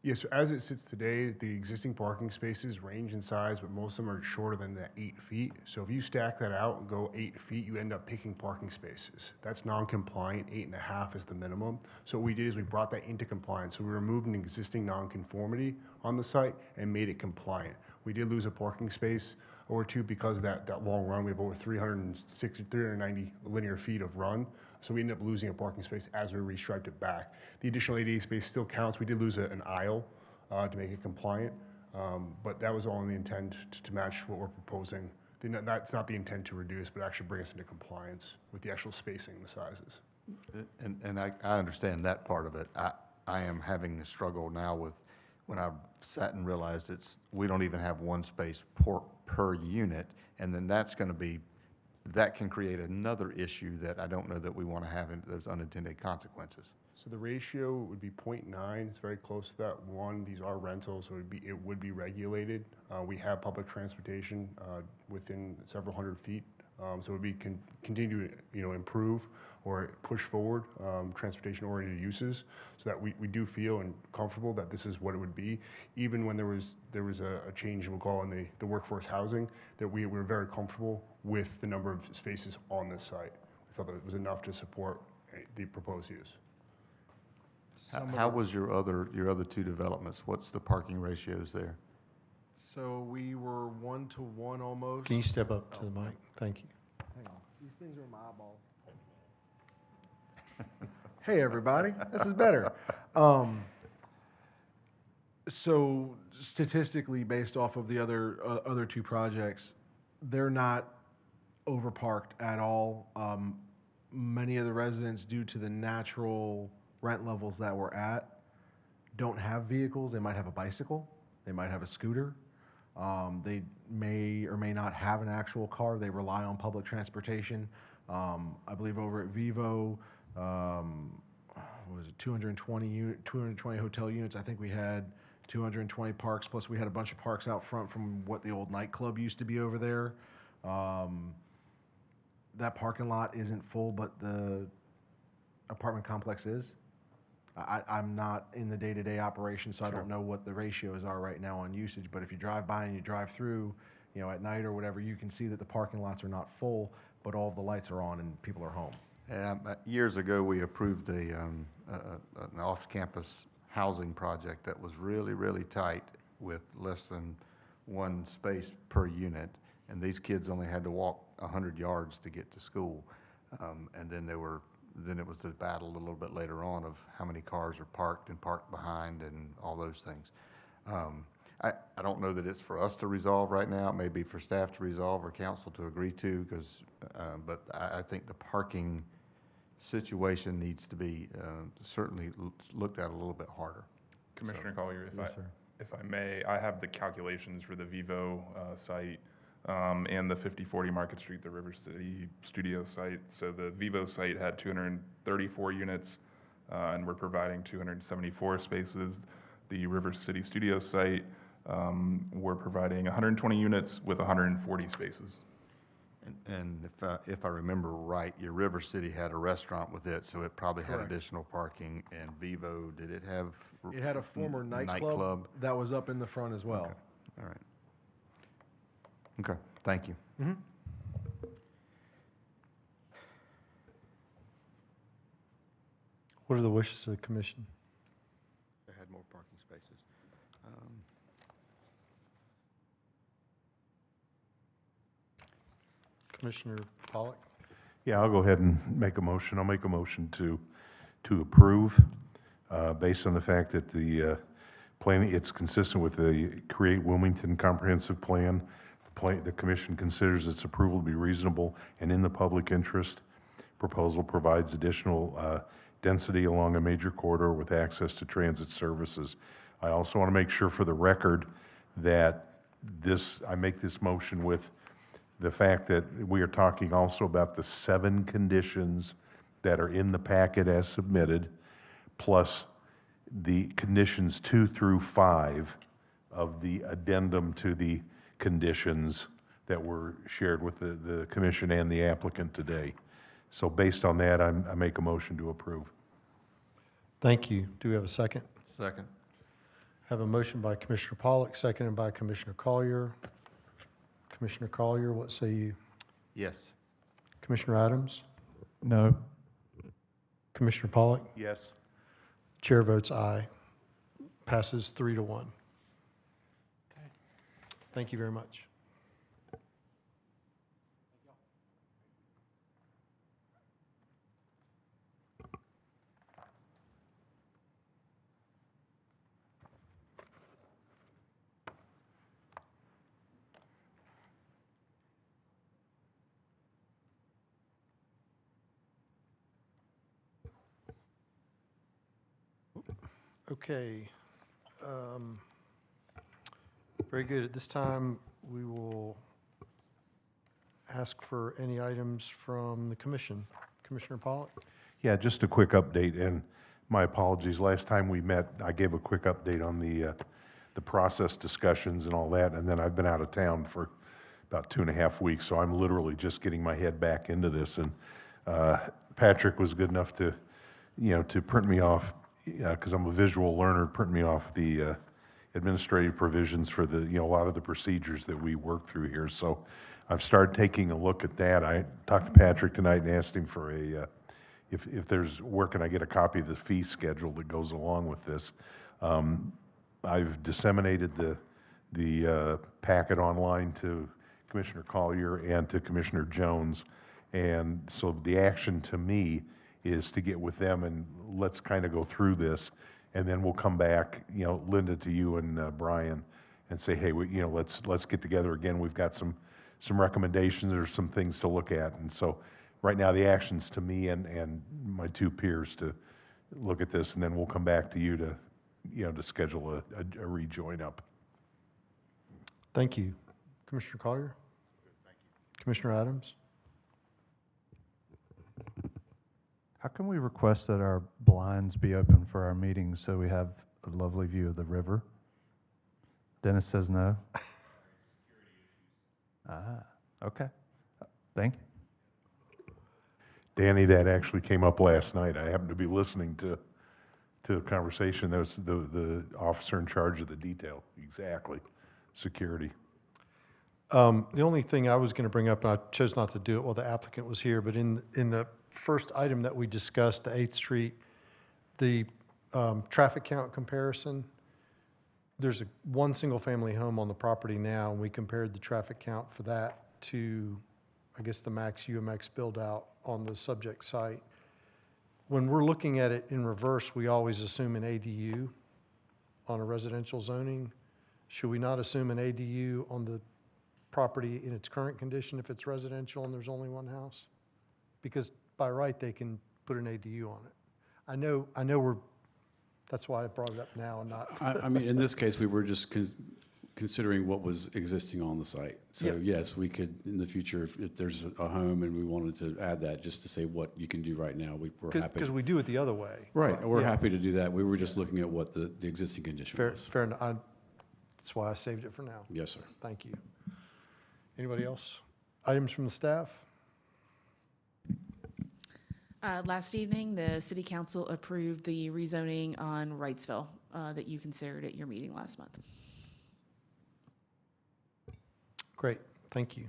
Yeah, so as it sits today, the existing parking spaces range in size, but most of them are shorter than the 8 feet. So if you stack that out and go 8 feet, you end up picking parking spaces. That's non-compliant. 8.5 is the minimum. So what we did is we brought that into compliance. So we removed an existing non-conformity on the site and made it compliant. We did lose a parking space or two because of that long run. We have over 390 linear feet of run. So we ended up losing a parking space as we restriped it back. The additional ADA space still counts. We did lose an aisle to make it compliant, but that was all in the intent to match what we're proposing. That's not the intent to reduce, but actually bring us into compliance with the actual spacing and the sizes. And I understand that part of it. I am having the struggle now with when I sat and realized we don't even have one space per unit, and then that can create another issue that I don't know that we want to have in those unintended consequences. So the ratio would be 0.9. It's very close to that 1. These are rentals, so it would be regulated. We have public transportation within several hundred feet, so it would be continue to improve or push forward transportation-oriented uses, so that we do feel and comfortable that this is what it would be. Even when there was a change, we'll call in the workforce housing, that we were very comfortable with the number of spaces on this site. We felt that it was enough to support the proposed use. How was your other 2 developments? What's the parking ratios there? So we were 1-to-1 almost. Can you step up to the mic? Thank you. Hang on. These things are in my eyeballs. Hey, everybody. This is better. So statistically, based off of the other 2 projects, they're not overparked at all. Many of the residents, due to the natural rent levels that we're at, don't have vehicles. They might have a bicycle. They might have a scooter. They may or may not have an actual car. They rely on public transportation. I believe over at Vivo, what was it, 220 hotel units. I think we had 220 parks, plus we had a bunch of parks out front from what the old nightclub used to be over there. That parking lot isn't full, but the apartment complex is. I'm not in the day-to-day operation, so I don't know what the ratios are right now on usage, but if you drive by and you drive through, at night or whatever, you can see that the parking lots are not full, but all of the lights are on and people are home. Years ago, we approved an off-campus housing project that was really, really tight with less than 1 space per unit, and these kids only had to walk 100 yards to get to school. And then it was the battle a little bit later on of how many cars are parked and parked behind and all those things. I don't know that it's for us to resolve right now. It may be for staff to resolve or council to agree to, but I think the parking situation needs to be certainly looked at a little bit harder. Commissioner Collier, Yes, sir. if I may, I have the calculations for the Vivo site and the 5040 Market Street, the River City Studio site. So the Vivo site had 234 units, and we're providing 274 spaces. The River City Studios site, we're providing 120 units with 140 spaces. And if I remember right, your River City had a restaurant with it, so it probably had Correct. additional parking. And Vivo, did it have? It had a former nightclub that was up in the front as well. Okay. All right. Okay, thank you. What are the wishes of the commission? They had more parking spaces. Commissioner Pollock? Yeah, I'll go ahead and make a motion. I'll make a motion to approve, based on the fact that the planning, it's consistent with the Create Wilmington Comprehensive Plan. The commission considers its approval to be reasonable and in the public interest. Proposal provides additional density along a major corridor with access to transit services. I also want to make sure for the record that I make this motion with the fact that we are talking also about the 7 conditions that are in the packet as submitted, plus the conditions 2 through 5 of the addendum to the conditions that were shared with the commission and the applicant today. So based on that, I make a motion to approve. Thank you. Do we have a second? Second. Have a motion by Commissioner Pollock, seconded by Commissioner Collier. Commissioner Collier, what say you? Yes. Commissioner Adams? No. Commissioner Pollock? Yes. Chair votes aye. Passes 3-1. Thank you very much. Okay. Very good. At this time, we will ask for any items from the commission. Commissioner Pollock? Yeah, just a quick update, and my apologies. Last time we met, I gave a quick update on the process discussions and all that, and then I've been out of town for about 2.5 weeks, so I'm literally just getting my head back into this. And Patrick was good enough to, to print me off, because I'm a visual learner, print me off the administrative provisions for the, a lot of the procedures that we work through here. So I've started taking a look at that. I talked to Patrick tonight and asked him for if there's, where can I get a copy of the fee schedule that goes along with this? I've disseminated the packet online to Commissioner Collier and to Commissioner Jones. And so the action to me is to get with them and let's kind of go through this, and then we'll come back, Linda, to you and Brian, and say, hey, let's get together again. We've got some recommendations or some things to look at. And so right now the action's to me and my 2 peers to look at this, and then we'll come back to you to schedule a rejoin up. Thank you. Commissioner Collier? Thank you. Commissioner Adams? How can we request that our blinds be open for our meetings so we have a lovely view of the river? Dennis says no. Okay. Thank you. Danny, that actually came up last night. I happened to be listening to a conversation. That was the officer in charge of the detail. Exactly. Security. The only thing I was going to bring up, and I chose not to do it while the applicant was here, but in the first item that we discussed, the 8th Street, the traffic count comparison, there's one single-family home on the property now, and we compared the traffic count for that to, I guess, the max UMX build-out on the subject site. When we're looking at it in reverse, we always assume an ADU on a residential zoning. Should we not assume an ADU on the property in its current condition if it's residential and there's only one house? Because by right, they can put an ADU on it. I know that's why I brought it up now and not. I mean, in this case, we were just considering what was existing on the site. So Yeah. yes, we could, in the future, if there's a home and we wanted to add that, just to say what you can do right now, we're happy. Because we do it the other way. Right, we're Yeah. happy to do that. We were just looking at what the existing condition Fair, was. fair enough. That's why I saved it for now. Yes, sir. Thank you. Anybody else? Items from the staff? Last evening, the city council approved the rezoning on Wrightsville that you considered at your meeting last month. Great, thank you.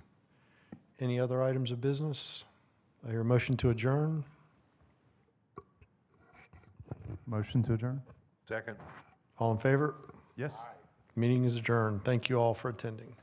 Any other items of business? I hear a motion to adjourn. Motion to adjourn? Second. All in favor? Yes. Meeting is adjourned. Thank you all for attending.